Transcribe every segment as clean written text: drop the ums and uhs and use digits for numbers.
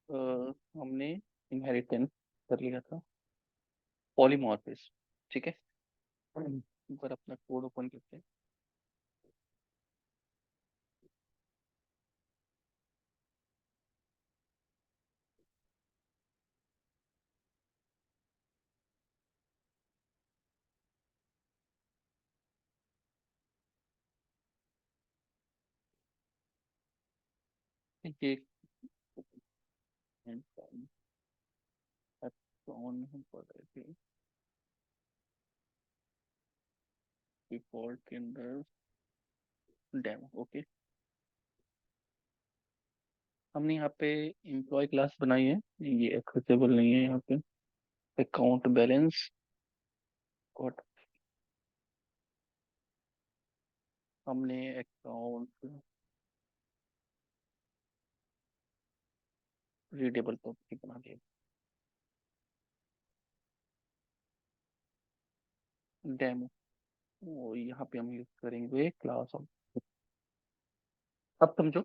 हमने इनहेरिटेंस कर लिया था, पॉलीमॉर्फिज्म। ठीक है। एक बार अपना कोड ओपन करते हैं। ये कौन हम पढ़ रहे थे डिफॉल्ट के अंदर, डेमो। ओके, हमने यहाँ पे एम्प्लॉय क्लास बनाई है, ये एक्सेसिबल नहीं है यहाँ पे। अकाउंट बैलेंस और हमने अकाउंट रीडेबल पब्लिक बना दिया। डेमो, और यहाँ पे हम यूज करेंगे क्लास ऑफ। अब समझो,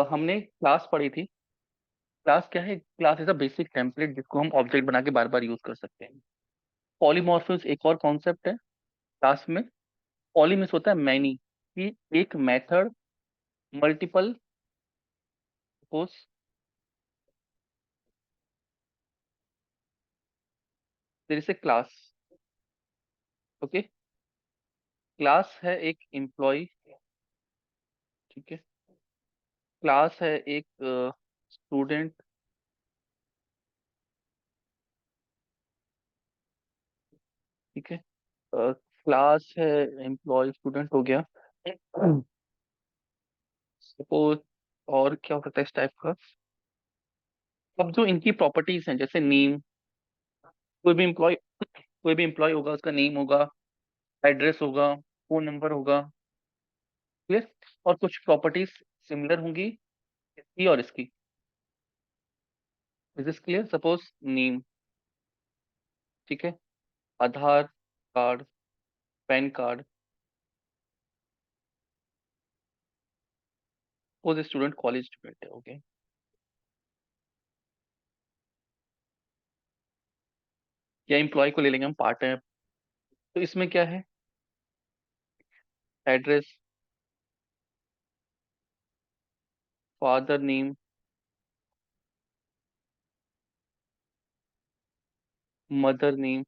हमने क्लास पढ़ी थी। क्लास क्या है? Class is a basic template जिसको हम ऑब्जेक्ट बना के बार बार यूज कर सकते हैं। पॉलीमॉर्फिज्म एक और कॉन्सेप्ट है क्लास में। पॉली मीन्स होता है मैनी, कि एक method multiple. Suppose there is a class. Okay, class है एक एम्प्लॉय। ठीक है। क्लास है एक स्टूडेंट। ठीक है। क्लास है एम्प्लॉय स्टूडेंट हो गया। सपोज और क्या हो सकता है इस टाइप का? अब जो इनकी प्रॉपर्टीज हैं जैसे नेम, कोई भी एम्प्लॉय, कोई भी एम्प्लॉय होगा उसका नेम होगा, एड्रेस होगा, फोन नंबर होगा। क्लियर? और कुछ प्रॉपर्टीज सिमिलर होंगी इसकी और इसकी। Is this clear? Suppose name. ठीक है। Aadhaar card, PAN card. Suppose student college student है। ओके, या एम्प्लॉय को ले लेंगे हम पार्ट टाइम। तो इसमें क्या है? Address, father name, mother name.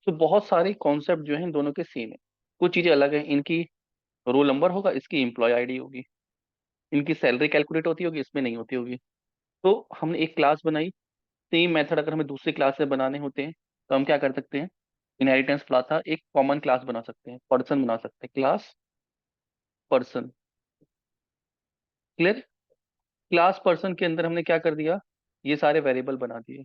तो बहुत सारे कॉन्सेप्ट जो है इन दोनों के सेम है। कुछ चीजें अलग है इनकी। रोल नंबर होगा, इसकी एम्प्लॉय आईडी होगी। इनकी सैलरी कैलकुलेट होती होगी, इसमें नहीं होती होगी। तो हमने एक क्लास बनाई। सेम मेथड अगर हमें दूसरी क्लास से बनाने होते हैं तो हम क्या कर सकते हैं? इनहेरिटेंस प्लस था, एक कॉमन क्लास बना सकते हैं, पर्सन बना सकते हैं, class person. Clear? Class person के अंदर हमने क्या कर दिया? ये सारे वेरिएबल बना दिए।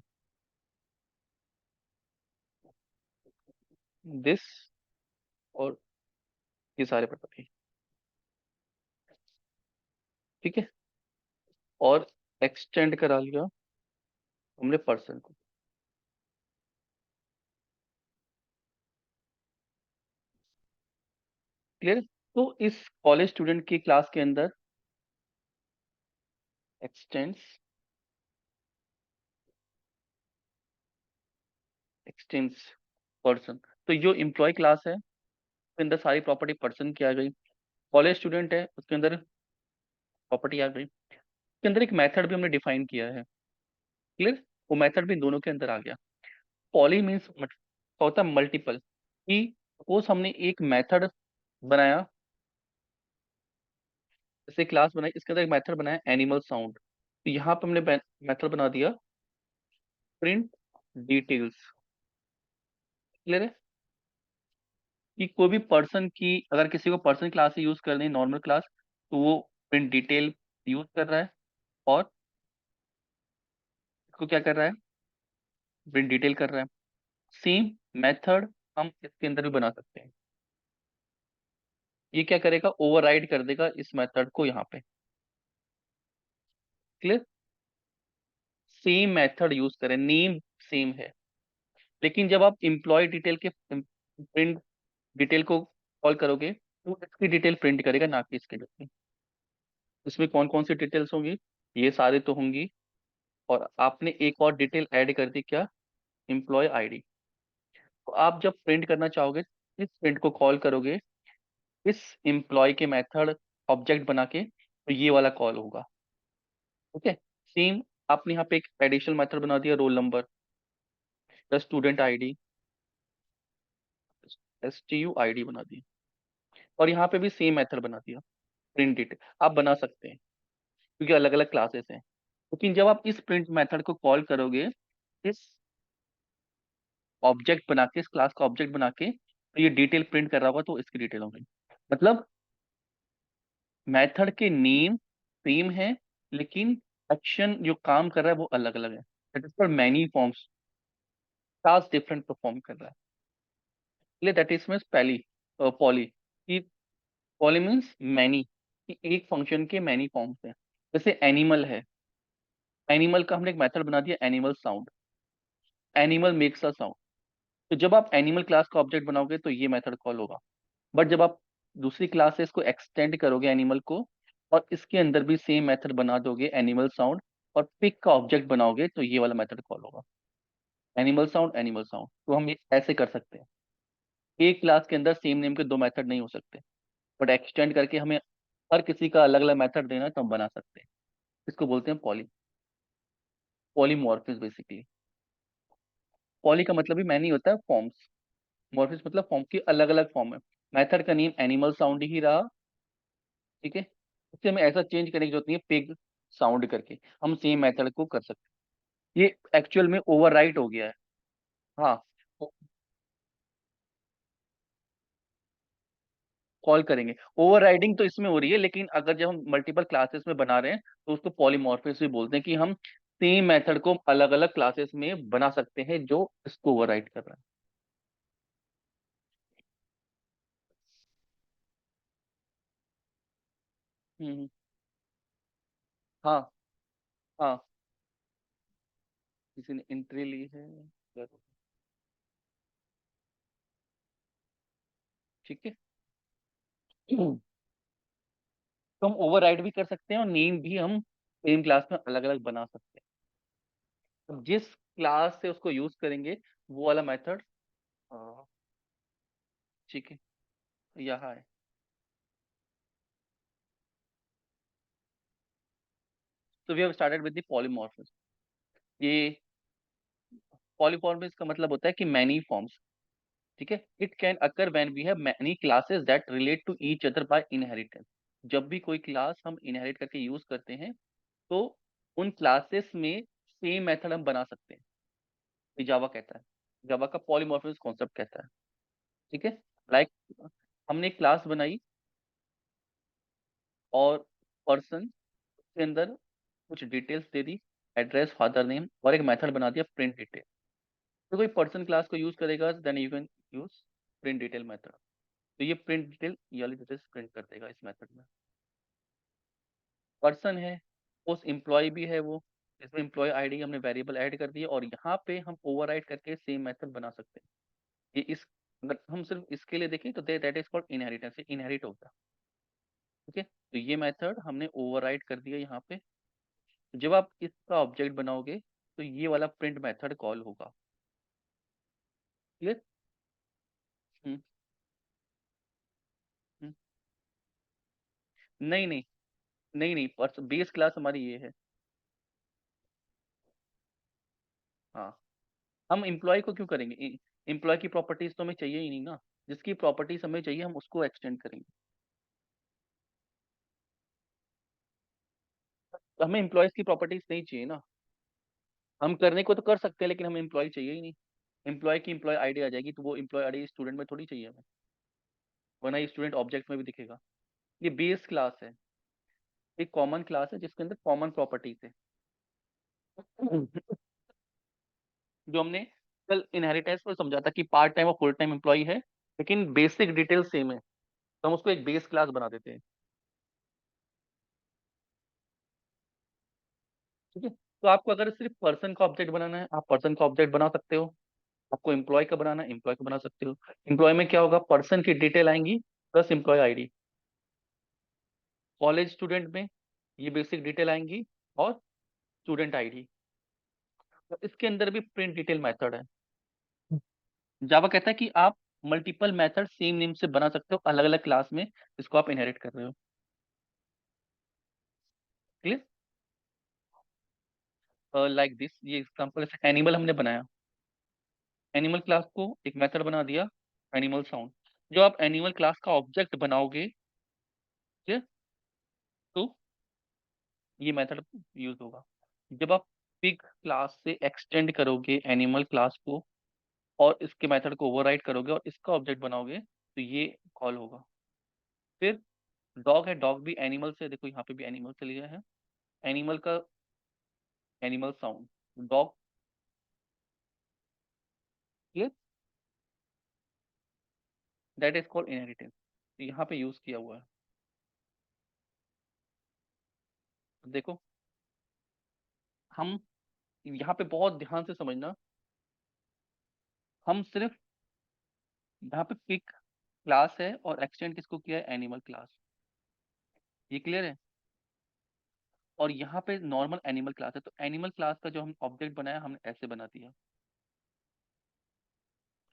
दिस और ये सारे प्रॉपर्टी। ठीक है। और एक्सटेंड करा लिया हमने पर्सन को। क्लियर? तो इस कॉलेज स्टूडेंट की क्लास के अंदर एक्सटेंड्स, एक्सटेंड्स पर्सन। तो जो एम्प्लॉय क्लास है उसके अंदर सारी प्रॉपर्टी पर्सन की आ गई। कॉलेज स्टूडेंट है उसके अंदर प्रॉपर्टी आ गई। उसके अंदर एक मेथड भी हमने डिफाइन किया है। क्लियर? वो मेथड भी दोनों के अंदर आ गया। पॉली मीन्स होता है मल्टीपल, कि सपोज हमने एक मेथड बनाया, जैसे क्लास बनाई, इसके अंदर एक मेथड बनाया एनिमल साउंड। तो यहाँ पे हमने मेथड बना दिया प्रिंट डिटेल्स। क्लियर है? कि कोई भी पर्सन की, अगर किसी को पर्सन क्लास यूज करनी है नॉर्मल क्लास, तो वो प्रिंट डिटेल यूज कर रहा है। और इसको क्या कर रहा है? प्रिंट डिटेल कर रहा है। सेम मेथड हम इसके अंदर भी बना सकते हैं। ये क्या करेगा? ओवरराइड कर देगा इस मेथड को यहाँ पे। क्लियर? सेम मेथड यूज करें, नेम सेम है, लेकिन जब आप एम्प्लॉय डिटेल के प्रिंट डिटेल को कॉल करोगे तो इसकी डिटेल प्रिंट करेगा, ना कि इसके डिटेल। इसमें कौन कौन सी डिटेल्स होंगी? ये सारे तो होंगी और आपने एक और डिटेल ऐड कर दी, क्या? Employee ID. तो आप जब प्रिंट करना चाहोगे, इस प्रिंट को कॉल करोगे इस एम्प्लॉय के मेथड ऑब्जेक्ट बना के, तो ये वाला कॉल होगा। ओके। सेम आपने यहाँ पे एक एडिशनल मेथड बना दिया, roll number, student ID, STU ID बना दी, और यहाँ पे भी सेम मेथड बना दिया, प्रिंट डिटेल। आप बना सकते हैं क्योंकि अलग अलग क्लासेस हैं। लेकिन जब आप इस प्रिंट मेथड को कॉल करोगे, इस ऑब्जेक्ट बना के, इस क्लास का ऑब्जेक्ट बना के, तो ये डिटेल प्रिंट कर रहा होगा, तो इसकी डिटेल होगी। मतलब मेथड के नेम सेम है, लेकिन एक्शन जो काम कर रहा है वो अलग अलग है। That is for many forms, task different perform कर रहा है, इसलिए दैट इज मीन्स पहली पॉली की। पॉली मीन्स मैनी, कि एक फंक्शन के मैनी फॉर्म्स हैं। जैसे एनिमल है, एनिमल का हमने एक मेथड बना दिया, animal sound, animal makes a sound. तो जब आप एनिमल क्लास का ऑब्जेक्ट बनाओगे तो ये मेथड कॉल होगा। बट जब आप दूसरी क्लास से इसको एक्सटेंड करोगे एनिमल को, और इसके अंदर भी सेम मेथड बना दोगे, एनिमल साउंड, और पिक का ऑब्जेक्ट बनाओगे, तो ये वाला मेथड कॉल होगा, एनिमल साउंड, एनिमल साउंड। तो हम ये ऐसे कर सकते हैं। एक क्लास के अंदर सेम नेम के दो मेथड नहीं हो सकते, बट एक्सटेंड करके हमें हर किसी का अलग अलग मेथड देना है, तो हम बना सकते हैं। इसको बोलते हैं पॉलीमॉर्फिज्म बेसिकली। पॉली का मतलब ही मैनी होता है, फॉर्म्स। मॉर्फिज्म मतलब फॉर्म की अलग अलग फॉर्म है। मेथड का नेम एनिमल साउंड ही रहा, ठीक है। इससे हमें ऐसा चेंज करने की जरूरत नहीं है, पिग साउंड करके हम सेम मेथड को कर सकते हैं। ये एक्चुअल में ओवरराइट हो गया है। हाँ, कॉल करेंगे। ओवरराइडिंग तो इसमें हो रही है, लेकिन अगर जब हम मल्टीपल क्लासेस में बना रहे हैं, तो उसको पॉलीमॉर्फिज्म भी बोलते हैं, कि हम सेम मेथड को अलग अलग क्लासेस में बना सकते हैं जो इसको ओवरराइड कर रहा है। हम्म। हाँ। हाँ, किसी ने एंट्री ली है, ठीक है। तो हम ओवरराइड भी कर सकते हैं, और नेम भी हम सेम क्लास में अलग अलग बना सकते हैं। तो जिस क्लास से उसको यूज करेंगे, वो वाला मेथड, ठीक है, यहाँ है। तो we have started with the polymorphism. ये पॉलीमॉर्फिज्म का मतलब होता है कि मैनी फॉर्म्स, ठीक है। It can occur when we have many classes that relate to each other by inheritance. जब भी कोई क्लास हम इनहेरिट करके यूज करते हैं, तो उन क्लासेस में सेम मेथड हम बना सकते हैं। ये जावा कहता है, जावा का पॉलीमॉर्फिज्म कॉन्सेप्ट कहता है, ठीक है। लाइक हमने एक क्लास बनाई, और पर्सन के अंदर कुछ डिटेल्स दे दी, एड्रेस, फादर नेम, और एक मेथड बना दिया, प्रिंट डिटेल। तो कोई पर्सन क्लास को यूज करेगा, then you can use print detail method. तो ये प्रिंट डिटेल, ये वाली डिटेल्स प्रिंट कर देगा इस मेथड में। पर्सन है, उस एम्प्लॉय भी है वो, इसमें एम्प्लॉय आईडी हमने वेरिएबल ऐड कर दिया, और यहाँ पे हम ओवरराइड करके सेम मेथड बना सकते हैं। ये इस, अगर हम सिर्फ इसके लिए देखें, तो that is called inheritance, inherit हो गया, ठीक है। तो ये मेथड हमने ओवरराइड कर दिया यहाँ पे। जब आप इसका ऑब्जेक्ट बनाओगे, तो ये वाला प्रिंट मेथड कॉल होगा। क्लियर? हम्म। हम्म। नहीं नहीं, नहीं नहीं, बेस क्लास हमारी ये है। हाँ, हम एम्प्लॉय को क्यों करेंगे? एम्प्लॉय की प्रॉपर्टीज तो हमें चाहिए ही नहीं ना। जिसकी प्रॉपर्टीज हमें चाहिए, हम उसको एक्सटेंड करेंगे। तो हमें एम्प्लॉयज की प्रॉपर्टीज नहीं चाहिए ना। हम करने को तो कर सकते हैं, लेकिन हमें एम्प्लॉय चाहिए ही नहीं। एम्प्लॉय की एम्प्लॉय आईडी आ जाएगी, तो वो एम्प्लॉय आईडी स्टूडेंट में थोड़ी चाहिए हमें, वरना ये स्टूडेंट ऑब्जेक्ट में भी दिखेगा। ये बेस क्लास है, एक कॉमन क्लास है जिसके अंदर कॉमन प्रॉपर्टीज है। जो हमने कल इनहेरिटेंस में समझा था, कि पार्ट टाइम और फुल टाइम एम्प्लॉय है, लेकिन बेसिक डिटेल सेम है, तो हम उसको एक बेस क्लास बना देते हैं, ठीक है। तो आपको अगर सिर्फ पर्सन का ऑब्जेक्ट बनाना है, आप पर्सन का ऑब्जेक्ट बना सकते हो। आपको एम्प्लॉय का बनाना है, एम्प्लॉय का बना सकते हो। एम्प्लॉय में क्या होगा, पर्सन की डिटेल आएंगी, plus employee ID. College student में ये बेसिक डिटेल आएंगी, और स्टूडेंट आईडी। तो इसके अंदर भी प्रिंट डिटेल मेथड है। जावा कहता है कि आप मल्टीपल मेथड सेम नेम से बना सकते हो अलग अलग क्लास में, जिसको आप इनहेरिट कर रहे हो। क्लियर? लाइक दिस, ये एग्जांपल जैसे एनिमल हमने बनाया, एनिमल क्लास को एक मेथड बना दिया, एनिमल साउंड। जो आप एनिमल क्लास का ऑब्जेक्ट बनाओगे, ठीक है, तो ये मेथड यूज होगा। जब आप पिग क्लास से एक्सटेंड करोगे एनिमल क्लास को और इसके मेथड को ओवरराइड करोगे और इसका ऑब्जेक्ट बनाओगे, तो ये कॉल होगा। फिर डॉग है, डॉग भी एनिमल से, देखो यहाँ पे भी एनिमल से लिया है, एनिमल का animal sound dog. Clear? That is called inheritance, यहाँ पे यूज किया हुआ है। देखो, हम यहाँ पे बहुत ध्यान से समझना, हम सिर्फ यहाँ पे पिक क्लास है और एक्सटेंड किसको किया है, एनिमल क्लास। ये क्लियर है? और यहाँ पे नॉर्मल एनिमल क्लास है, तो एनिमल क्लास का जो हम ऑब्जेक्ट बनाया हमने ऐसे बना दिया,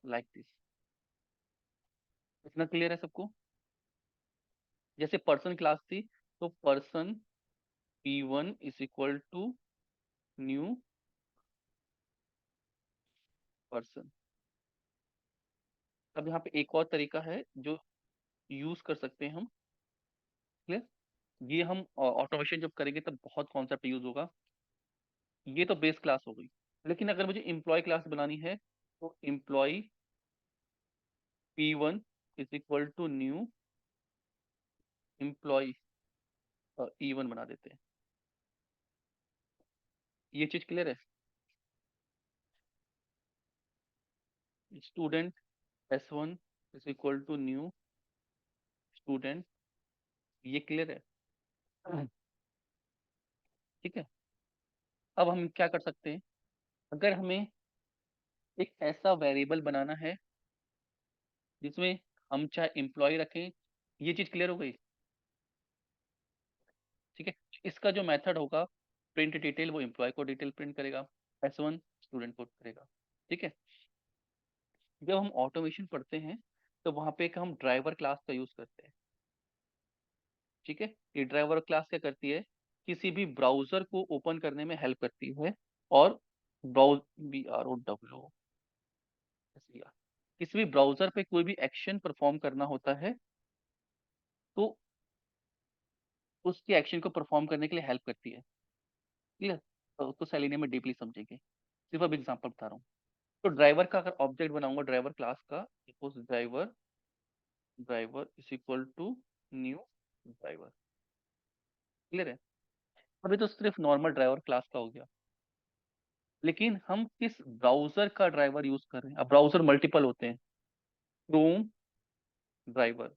लाइक दिस। इतना क्लियर है सबको? जैसे पर्सन क्लास थी, तो person P1 is equal to new person. अब यहाँ पे एक और तरीका है जो यूज कर सकते हैं हम। क्लियर? ये हम ऑटोमेशन जब करेंगे तब बहुत कॉन्सेप्ट यूज होगा। ये तो बेस क्लास हो गई, लेकिन अगर मुझे एम्प्लॉय क्लास बनानी है, तो employee P1 is equal to new employee E1 बना देते हैं। ये चीज क्लियर है? Student S1 is equal to new student. ये क्लियर है? ठीक है। अब हम क्या कर सकते हैं, अगर हमें एक ऐसा वेरिएबल बनाना है जिसमें हम चाहे एम्प्लॉय रखें, ये चीज क्लियर हो गई? ठीक है। इसका जो मेथड होगा प्रिंट डिटेल, वो एम्प्लॉय को डिटेल प्रिंट करेगा, S1 स्टूडेंट को करेगा। ठीक है। जब हम ऑटोमेशन पढ़ते हैं तो वहां पे एक हम ड्राइवर क्लास का यूज करते हैं। ठीक है। ये ड्राइवर क्लास क्या करती है, किसी भी ब्राउजर को ओपन करने में हेल्प करती है, और ब्राउज BROW, किसी भी ब्राउजर पे कोई भी एक्शन परफॉर्म करना होता है, तो उसके एक्शन को परफॉर्म करने के लिए हेल्प करती है। क्लियर? तो उसको सेलेनियम में डीपली समझेंगे, सिर्फ अब एग्जांपल बता रहा हूँ। तो ड्राइवर का अगर ऑब्जेक्ट बनाऊंगा ड्राइवर क्लास का, suppose driver, driver is equal to new driver. Clear है? अभी तो सिर्फ नॉर्मल ड्राइवर क्लास का हो गया, लेकिन हम किस ब्राउजर का ड्राइवर यूज कर रहे हैं। अब ब्राउजर मल्टीपल होते हैं, क्रोम ड्राइवर,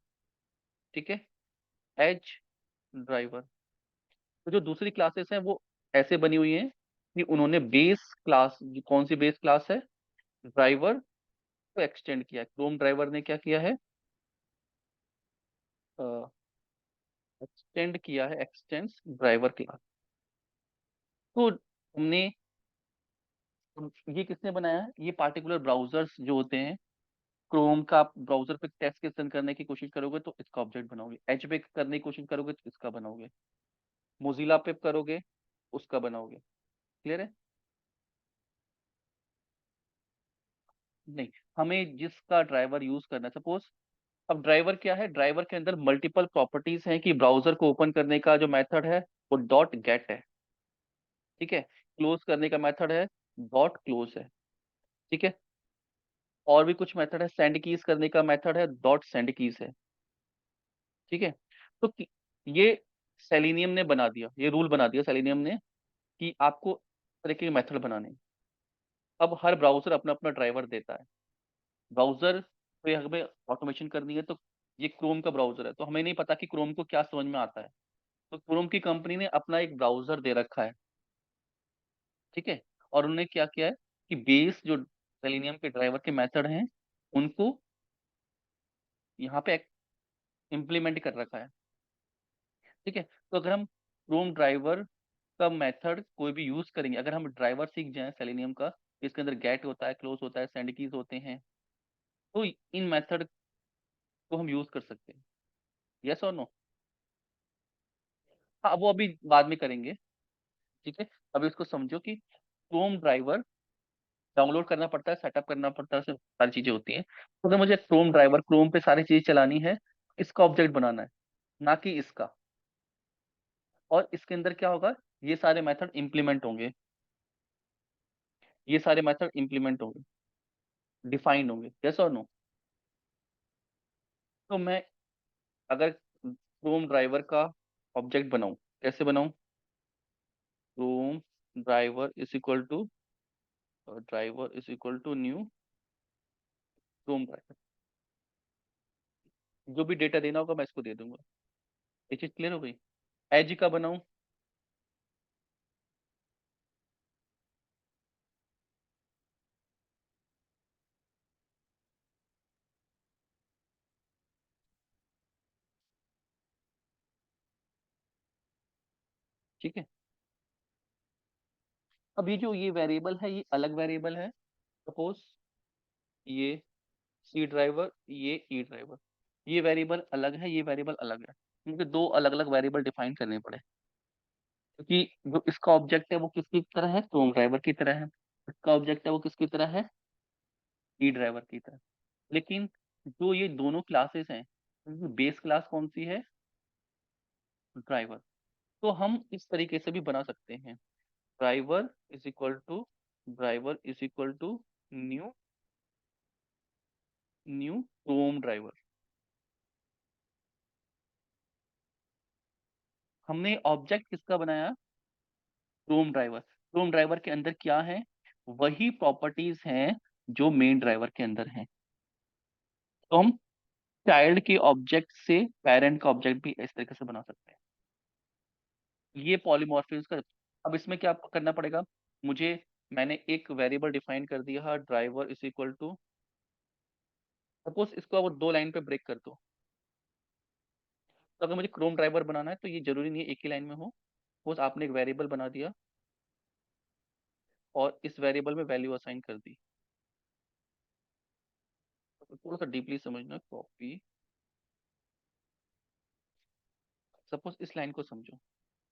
ठीक है, एज ड्राइवर। तो जो दूसरी क्लासेस हैं वो ऐसे बनी हुई हैं कि उन्होंने बेस क्लास, कौन सी बेस क्लास है, ड्राइवर, को एक्सटेंड किया है। क्रोम ड्राइवर ने क्या किया है, एक्सटेंड किया है, एक्सटेंड्स ड्राइवर क्लास। तो हमने, ये किसने बनाया है, ये पार्टिकुलर ब्राउजर्स जो होते हैं, क्रोम का आप ब्राउजर पे टेक्स्ट के सेंड करने की कोशिश करोगे तो इसका ऑब्जेक्ट बनाओगे, एच पे करने की कोशिश करोगे तो इसका बनाओगे, मोजिला पे करोगे उसका बनाओगे। क्लियर है? नहीं, हमें जिसका ड्राइवर यूज करना है, सपोज, अब ड्राइवर क्या है, ड्राइवर के अंदर मल्टीपल प्रॉपर्टीज हैं कि ब्राउजर को ओपन करने का जो मेथड है वो डॉट गेट है। ठीक है। क्लोज करने का मेथड है डॉट क्लोज है। ठीक है। और भी कुछ मेथड है, सेंड कीज करने का मेथड है डॉट सेंड कीज है। ठीक है। तो ये सेलेनियम ने बना दिया, ये रूल बना दिया सेलेनियम ने कि आपको इस तरह के मेथड बनाने हैं। अब हर ब्राउजर अपना अपना ड्राइवर देता है। ब्राउजर पे हमें ऑटोमेशन करनी है, तो ये क्रोम का ब्राउजर है, तो हमें नहीं पता कि क्रोम को क्या समझ में आता है, तो क्रोम की कंपनी ने अपना एक ब्राउजर दे रखा है। ठीक है। और उन्होंने क्या किया है कि बेस जो सेलेनियम के ड्राइवर के मेथड हैं उनको यहाँ पे इम्प्लीमेंट कर रखा है। ठीक है। तो अगर हम क्रोम ड्राइवर इसका मेथड कोई भी यूज करेंगे, अगर हम ड्राइवर सीख जाएं सेलेनियम का, इसके अंदर गेट होता है, क्लोज होता है, सेंड कीज होते हैं, तो इन मेथड को हम यूज कर सकते हैं। यस और नो? हाँ, वो अभी बाद में करेंगे। ठीक है, अभी इसको समझो कि क्रोम ड्राइवर डाउनलोड करना पड़ता है, सेटअप करना पड़ता है, सारी चीजें होती हैं। तो अगर मुझे क्रोम ड्राइवर, क्रोम पे सारी चीजें चलानी है, इसका ऑब्जेक्ट बनाना है, ना कि इसका। और इसके अंदर क्या होगा, ये सारे मेथड इंप्लीमेंट होंगे, ये सारे मेथड इंप्लीमेंट होंगे, डिफाइंड होंगे। यस और नो? तो मैं अगर क्रोम ड्राइवर का ऑब्जेक्ट बनाऊं, कैसे बनाऊं? Chrome driver is equal to new Chrome driver. जो भी डेटा देना होगा मैं इसको दे दूंगा। ये चीज क्लियर हो गई? एज का बनाऊं, ठीक है। अब ये जो ये वेरिएबल है, ये अलग वेरिएबल है। सपोज ये सी ड्राइवर, ये ई ड्राइवर, ये वेरिएबल अलग है, ये वेरिएबल अलग है, क्योंकि दो अलग अलग वेरिएबल डिफाइन करने पड़े। क्योंकि जो इसका ऑब्जेक्ट है वो किसकी तरह है? क्रोम ड्राइवर की तरह है। इसका ऑब्जेक्ट है वो किसकी तरह है? ई ड्राइवर की तरह। लेकिन जो ये दोनों क्लासेस हैं, बेस क्लास कौन सी है? ड्राइवर। तो हम इस तरीके से भी बना सकते हैं, driver is equal to driver is equal to new new Chrome driver. हमने ऑब्जेक्ट किसका बनाया? Chrome driver. क्रोम ड्राइवर के अंदर क्या है? वही प्रॉपर्टीज हैं जो मेन ड्राइवर के अंदर हैं। तो हम चाइल्ड के ऑब्जेक्ट से पेरेंट का ऑब्जेक्ट भी इस तरीके से बना सकते हैं। ये पॉलीमॉर्फिज्म का। अब इसमें क्या करना पड़ेगा मुझे? मैंने एक वेरिएबल डिफाइन कर दिया, driver is equal to, suppose इसको अब दो लाइन पे ब्रेक कर दो। तो अगर मुझे क्रोम ड्राइवर बनाना है तो ये जरूरी नहीं है एक ही लाइन में हो। सपोज आपने एक वेरिएबल बना दिया और इस वेरिएबल में वैल्यू असाइन कर दी। तो थोड़ा सा डीपली समझना, कॉपी। सपोज इस लाइन को समझो,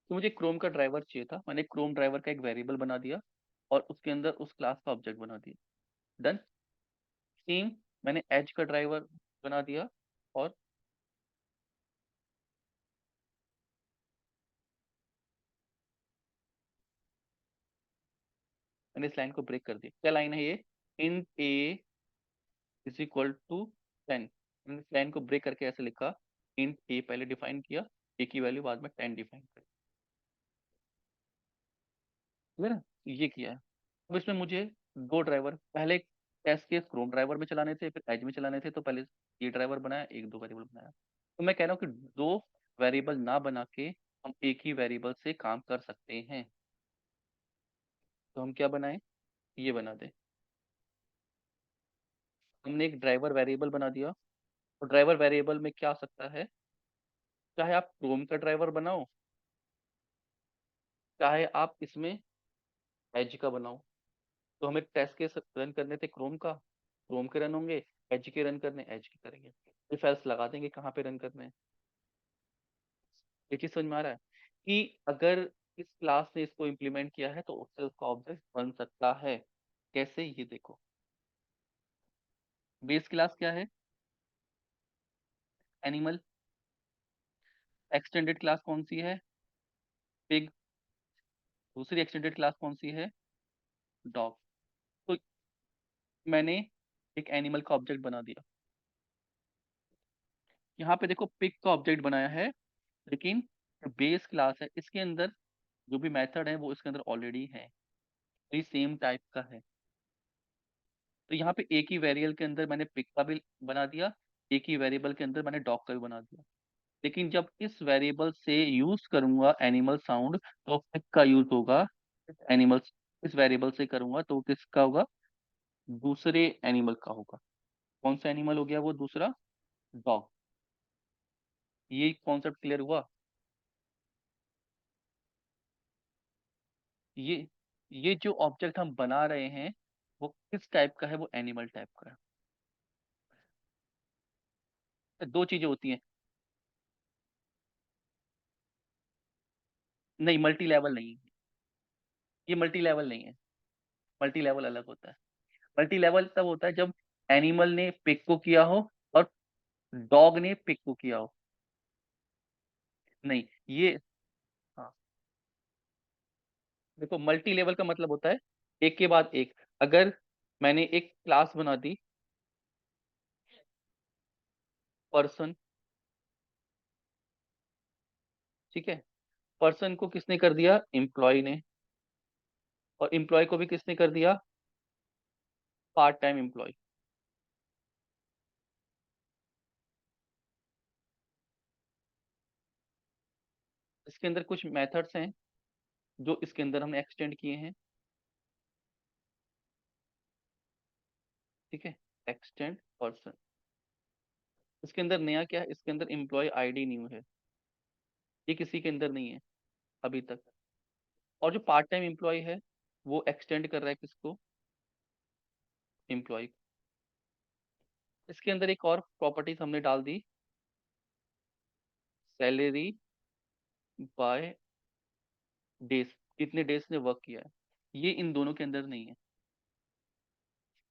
तो मुझे क्रोम का ड्राइवर चाहिए था, मैंने क्रोम ड्राइवर का एक वेरिएबल बना दिया और उसके अंदर उस क्लास का ऑब्जेक्ट बना दिया। डन। सेम मैंने एज का ड्राइवर बना दिया और मैंने इस लाइन को ब्रेक कर दिया। क्या लाइन है ये? इन ए इज इक्वल टू 10। मैंने इस लाइन को ब्रेक करके ऐसे लिखा, इन ए पहले डिफाइन किया, ए की वैल्यू बाद में 10 डिफाइन कर। ठीक है ना? ये किया है। अब इसमें मुझे दो ड्राइवर, पहले टेस्ट केस क्रोम ड्राइवर में चलाने थे, फिर एज में चलाने थे, तो पहले ये ड्राइवर बनाया, एक दो वेरिएबल बनाया। तो मैं कह रहा हूँ कि दो वेरिएबल ना बना के हम एक ही वेरिएबल से काम कर सकते हैं। तो हम क्या बनाएं? ये बना दें। हमने एक ड्राइवर वेरिएबल बना दिया, और ड्राइवर वेरिएबल में क्या आ सकता है? चाहे आप क्रोम का ड्राइवर बनाओ, चाहे आप इसमें एज का बनाओ। तो हमें टेस्ट केस रन करने थे क्रोम का, क्रोम के रन होंगे, एज के रन करने, एज के करेंगे, इफ एल्स लगा देंगे कहाँ पे रन करने हैं। ये चीज समझ में आ रहा है कि अगर इस क्लास ने इसको इम्प्लीमेंट किया है तो उससे उसका ऑब्जेक्ट बन सकता है। कैसे? ये देखो, बेस क्लास क्या है? एनिमल। एक्सटेंडेड क्लास कौन सी है? पिग। दूसरी एक्सटेंडेड क्लास कौन सी है? डॉग। तो मैंने एक एनिमल का ऑब्जेक्ट बना दिया। यहाँ पे देखो पिग का ऑब्जेक्ट बनाया है, लेकिन बेस क्लास है इसके अंदर जो भी मेथड है वो इसके अंदर ऑलरेडी है, तो ये सेम टाइप का है। तो यहाँ पे एक ही वेरिएबल के अंदर मैंने पिक का भी बना दिया, एक ही वेरिएबल के अंदर मैंने डॉग का भी बना दिया। लेकिन जब इस वेरिएबल से यूज करूंगा एनिमल साउंड, तो पिक का यूज होगा एनिमल्स। इस वेरिएबल से करूंगा तो किसका होगा? दूसरे एनिमल का होगा। कौन सा एनिमल हो गया वो दूसरा? डॉग। ये कॉन्सेप्ट क्लियर हुआ? ये ये जो ऑब्जेक्ट हम बना रहे हैं वो किस टाइप का है, वो एनिमल टाइप का है। दो चीजें होती हैं। नहीं, मल्टी लेवल नहीं है। ये मल्टी लेवल नहीं है। मल्टी लेवल अलग होता है। मल्टी लेवल तब होता है जब एनिमल ने पिक को किया हो और डॉग ने पिक को किया हो। नहीं, ये, हाँ, देखो मल्टी लेवल का मतलब होता है एक के बाद एक। अगर मैंने एक क्लास बना दी, पर्सन, ठीक है, पर्सन को किसने कर दिया, एम्प्लॉय ने, और एम्प्लॉय को भी किसने कर दिया, पार्ट टाइम एम्प्लॉय। इसके अंदर कुछ मेथड्स हैं जो इसके अंदर हमने एक्सटेंड किए हैं, ठीक है। एक्सटेंड पर्सन, इसके अंदर नया क्या है, इसके अंदर एम्प्लॉय आईडी न्यू है, ये किसी के अंदर नहीं है अभी तक। और जो पार्ट टाइम एम्प्लॉय है वो एक्सटेंड कर रहा है किसको, एम्प्लॉय। इसके अंदर एक और प्रॉपर्टीज हमने डाल दी, सैलरी बाय डेज, कितने डेज ने वर्क किया है। ये इन दोनों के अंदर नहीं है।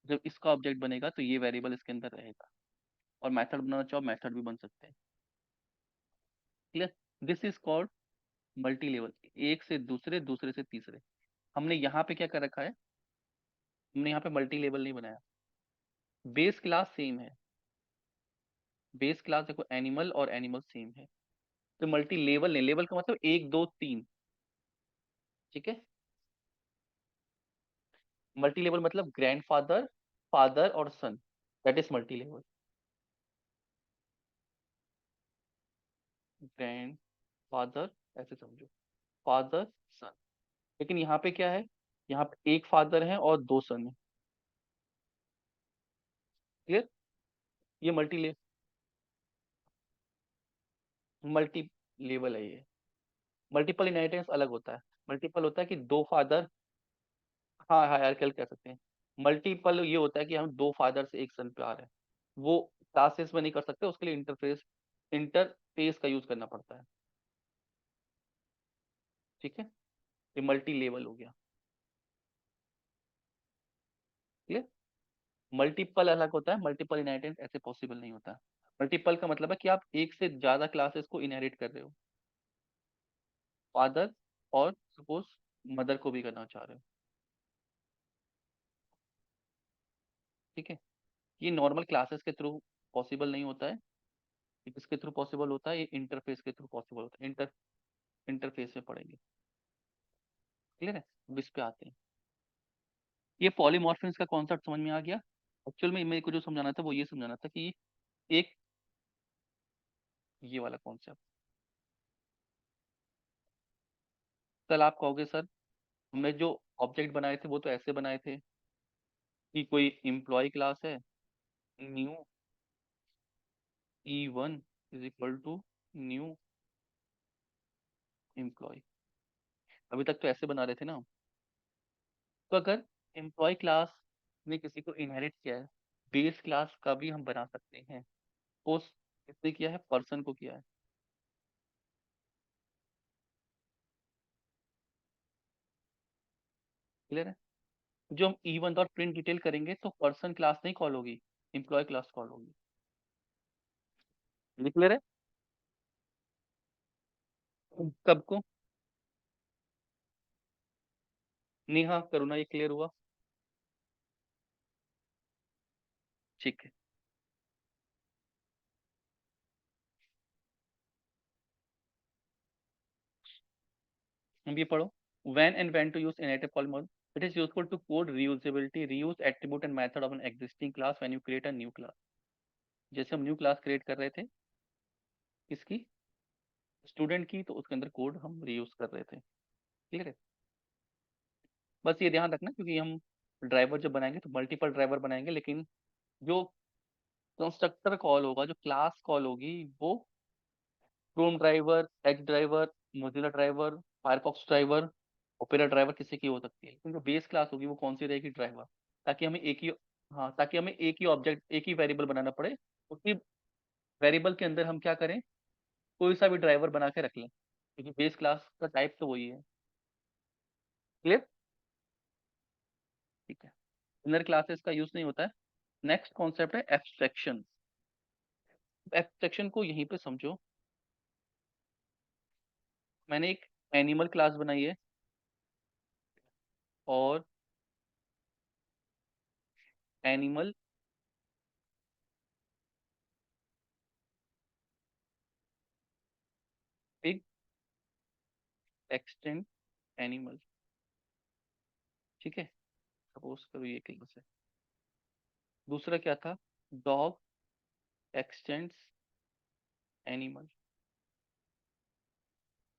जब इसका ऑब्जेक्ट बनेगा तो ये वेरिएबल इसके अंदर रहेगा। और मेथड बनाना चाहो मेथड भी बन सकते हैं। Clear. This is called multi level, एक से दूसरे, दूसरे से तीसरे। हमने यहाँ पे क्या कर रखा है, हमने यहाँ पे मल्टी लेवल नहीं बनाया। बेस क्लास सेम है। बेस क्लास देखो एनिमल और एनिमल सेम है। तो मल्टी लेवल नहीं, लेवल का मतलब एक दो तीन, ठीक है। मल्टी लेवल मतलब ग्रैंडफादर, फादर और son, that is multi level. Grandfather, ऐसे समझो, फादर सन। लेकिन यहाँ पे क्या है, यहाँ पे एक फादर है और दो सन है। क्लियर। ये मल्टी लेवल है ये। मल्टीपल इनहेरिटेंस अलग होता है। मल्टीपल होता है कि दो फादर, हाँ हायरार्किकल कह सकते हैं। मल्टीपल ये होता है कि हम दो फादर से एक सन पे आ रहे हैं। वो क्लासेस में नहीं कर सकते, उसके लिए इंटरफेस का यूज करना पड़ता है, ठीक है। ये मल्टी लेवल हो गया। क्लियर। मल्टीपल अलग होता है, मल्टीपल इनहेरिटेंस ऐसे पॉसिबल नहीं होता। मल्टीपल का मतलब है कि आप एक से ज्यादा क्लासेस को इनहेरिट कर रहे हो, फादर और सपोज मदर को भी करना चाह रहे हो, ठीक है। ये नॉर्मल क्लासेस के थ्रू पॉसिबल नहीं होता है। ये किसके थ्रू पॉसिबल होता है, ये इंटरफेस के थ्रू पॉसिबल होता है। इंटरफेस में पढ़ेंगे। क्लियर है। अब इस पे आते हैं। ये पॉलीमॉर्फिज्म का कॉन्सेप्ट समझ में आ गया। एक्चुअल में मेरे को जो समझाना था वो ये समझाना था कि एक, ये वाला कॉन्सेप्ट, कल आप कहोगे सर हमने जो ऑब्जेक्ट बनाए थे वो तो ऐसे बनाए थे कि कोई एम्प्लॉय क्लास है, new E1 is equal to new employee. अभी तक तो ऐसे बना रहे थे ना। तो अगर एम्प्लॉय क्लास ने किसी को इनहेरिट किया है, बेस क्लास का भी हम बना सकते हैं। पोस्ट किसने किया है, पर्सन को किया है। क्लियर है। जो हम E1 डॉट प्रिंट डिटेल करेंगे तो पर्सन क्लास नहीं कॉल होगी, एम्प्लॉय क्लास कॉल होगी। क्लियर है। कब को, नेहा करुणा, ये क्लियर हुआ। ठीक है। हम ये पढ़ो, when and when to use inactive polymorph, it is useful to code reusability, reuse attribute and method of an existing class when you create a new class। जैसे हम न्यू क्लास क्रिएट कर रहे थे किसकी, स्टूडेंट की, तो उसके अंदर कोड हम रीयूज कर रहे थे। क्लियर है। बस ये ध्यान रखना क्योंकि हम ड्राइवर जब बनाएंगे तो मल्टीपल ड्राइवर बनाएंगे, लेकिन जो कंस्ट्रक्टर कॉल होगा, जो क्लास कॉल होगी, वो Chrome driver, H driver, Mozilla driver, Firefox driver, opera driver किसी की हो सकती है, लेकिन जो बेस क्लास होगी वो कौन सी रहेगी? ड्राइवर। ताकि हमें एक ही, हाँ, ताकि हमें एक ही ऑब्जेक्ट, एक ही वेरिएबल बनाना पड़े, उसी वेरिएबल के अंदर हम क्या करें, कोई सा भी ड्राइवर बना के रख लें, क्योंकि बेस क्लास का टाइप तो वही है। क्लियर? ठीक है, इनर क्लासेस का यूज नहीं होता है। नेक्स्ट कॉन्सेप्ट है एब्स्ट्रैक्शन। एब्स्ट्रैक्शन को यहीं पे समझो। मैंने एक एनिमल क्लास बनाई है, और एनिमल पिग एक्सटेंड एनिमल, ठीक है, सपोज करो ये क्लास है। दूसरा क्या था? Dog x tends animal.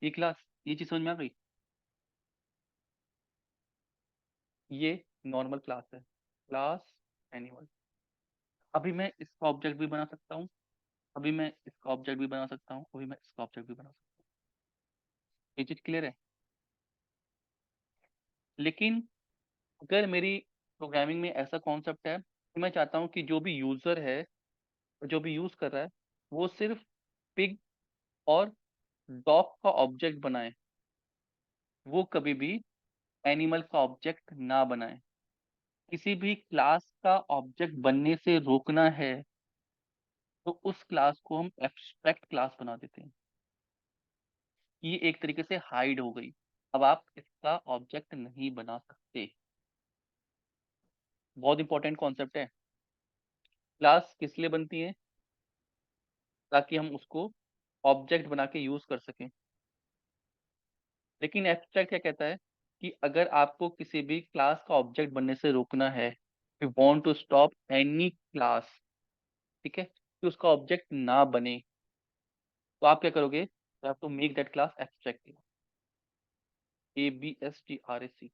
ये क्लास, ये चीज समझ में आ गई? ये नॉर्मल क्लास है, क्लास एनिमल। अभी मैं इसका ऑब्जेक्ट भी बना सकता हूँ, अभी मैं इसका ऑब्जेक्ट भी बना सकता हूँ, अभी मैं इसका ऑब्जेक्ट भी बना सकता हूँ। ये चीज क्लियर है? लेकिन अगर मेरी प्रोग्रामिंग में ऐसा कॉन्सेप्ट है कि मैं चाहता हूँ कि जो भी यूजर है, जो भी यूज कर रहा है, वो सिर्फ पिग और डॉग का ऑब्जेक्ट बनाए, वो कभी भी एनिमल का ऑब्जेक्ट ना बनाए। किसी भी क्लास का ऑब्जेक्ट बनने से रोकना है, तो उस क्लास को हम एब्स्ट्रैक्ट क्लास बना देते हैं। ये एक तरीके से हाइड हो गई, अब आप इसका ऑब्जेक्ट नहीं बना सकते। बहुत इंपॉर्टेंट कॉन्सेप्ट है। क्लास किस लिए बनती है? ताकि हम उसको ऑब्जेक्ट बना के यूज कर सकें। लेकिन एब्स्ट्रैक्ट क्या कहता है कि अगर आपको किसी भी क्लास का ऑब्जेक्ट बनने से रोकना है, we want to stop any class, ठीक है, कि उसका ऑब्जेक्ट ना बने, तो आप क्या करोगे? You have to make that class abstract, ABSTRAC,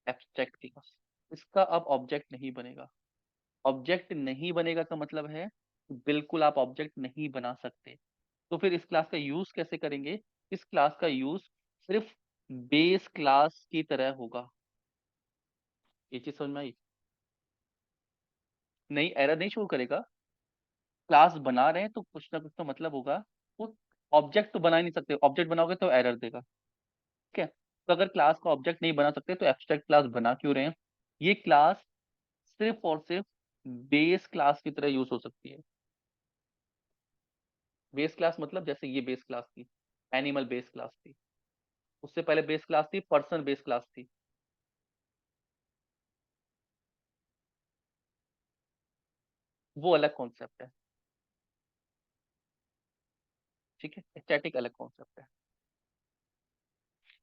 abstract class. इसका अब ऑब्जेक्ट नहीं बनेगा। ऑब्जेक्ट नहीं बनेगा का मतलब है कि बिल्कुल आप ऑब्जेक्ट नहीं बना सकते। तो फिर इस क्लास का यूज कैसे करेंगे? इस क्लास का यूज सिर्फ बेस क्लास की तरह होगा। ये चीज समझ में आई? नहीं, एरर नहीं शो करेगा। क्लास बना रहे हैं तो कुछ ना कुछ तो मतलब होगा। वो ऑब्जेक्ट तो बना ही नहीं सकते, ऑब्जेक्ट बनाओगे तो एरर देगा। ठीक है, तो अगर क्लास का ऑब्जेक्ट नहीं बना सकते तो एब्स्ट्रैक्ट क्लास बना क्यों रहे हैं? ये क्लास सिर्फ और सिर्फ बेस क्लास की तरह यूज हो सकती है। बेस क्लास मतलब जैसे ये बेस क्लास थी, एनिमल बेस क्लास थी, उससे पहले बेस क्लास थी पर्सन बेस क्लास थी। वो अलग कॉन्सेप्ट है। ठीक है, स्टैटिक अलग कॉन्सेप्ट है।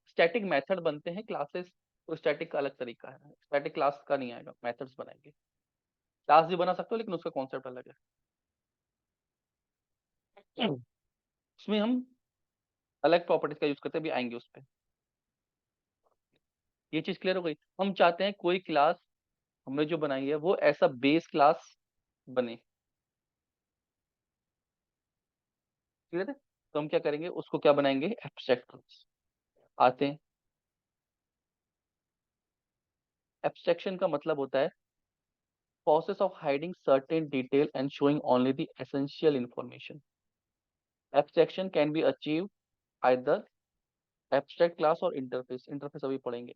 स्टैटिक मेथड बनते हैं क्लासेस, तो स्टैटिक का अलग तरीका है, स्टैटिक क्लास का नहीं आएगा, मेथड्स बनाएंगे। क्लास भी बना सकते हो लेकिन उसका कॉन्सेप्ट अलग है। उसमें हम अलग प्रॉपर्टीज का यूज करते हैं, भी आएंगे उस पर। ये चीज क्लियर हो गई? हम चाहते हैं कोई क्लास हमने जो बनाई है वो ऐसा बेस क्लास बने। क्लियर है? तो हम क्या करेंगे, उसको क्या बनाएंगे? Abstract class. आते हैं, एब्स्ट्रैक्शन का मतलब होता है process of hiding certain detail and showing only the essential information. Abstraction can be achieved either abstract class और interface। interface अभी पढ़ेंगे।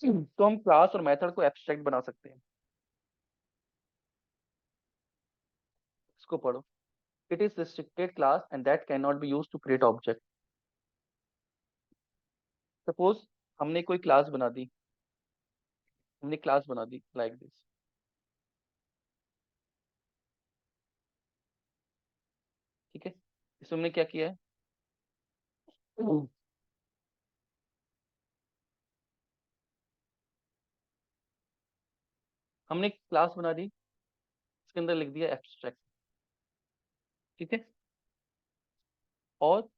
तो हम क्लास और मेथड को एब्स्ट्रैक्ट बना सकते हैं। इसको पढ़ो। It is restricted class and that can not be use to create object. Suppose हमने कोई क्लास बना दी, हमने क्लास बना दी लाइक दिस, ठीक है। इसमें हमने क्या किया है? हमने क्लास बना दी, इसके अंदर लिख दिया एब्स्ट्रैक्ट, ठीक है। और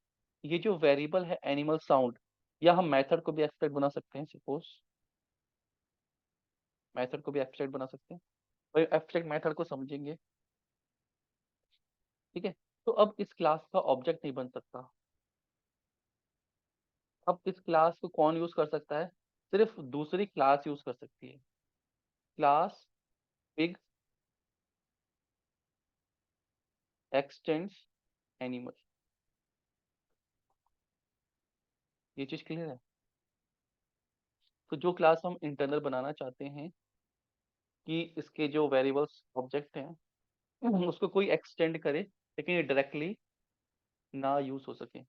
ये जो वेरिएबल है एनिमल साउंड, या हम मेथड को भी एब्स्ट्रैक्ट बना सकते हैं। सपोज मेथड को भी एब्स्ट्रैक्ट बना सकते हैं, और एब्स्ट्रैक्ट मेथड को समझेंगे, ठीक है। तो अब इस क्लास का ऑब्जेक्ट नहीं बन सकता, अब इस क्लास को कौन यूज कर सकता है? सिर्फ दूसरी क्लास यूज कर सकती है। Class big x tends animal. ये चीज क्लियर है? तो जो क्लास हम इंटरनल बनाना चाहते हैं कि इसके जो वेरिएबल्स ऑब्जेक्ट हैं उसको कोई एक्सटेंड करे, लेकिन ये डायरेक्टली ना यूज हो सके।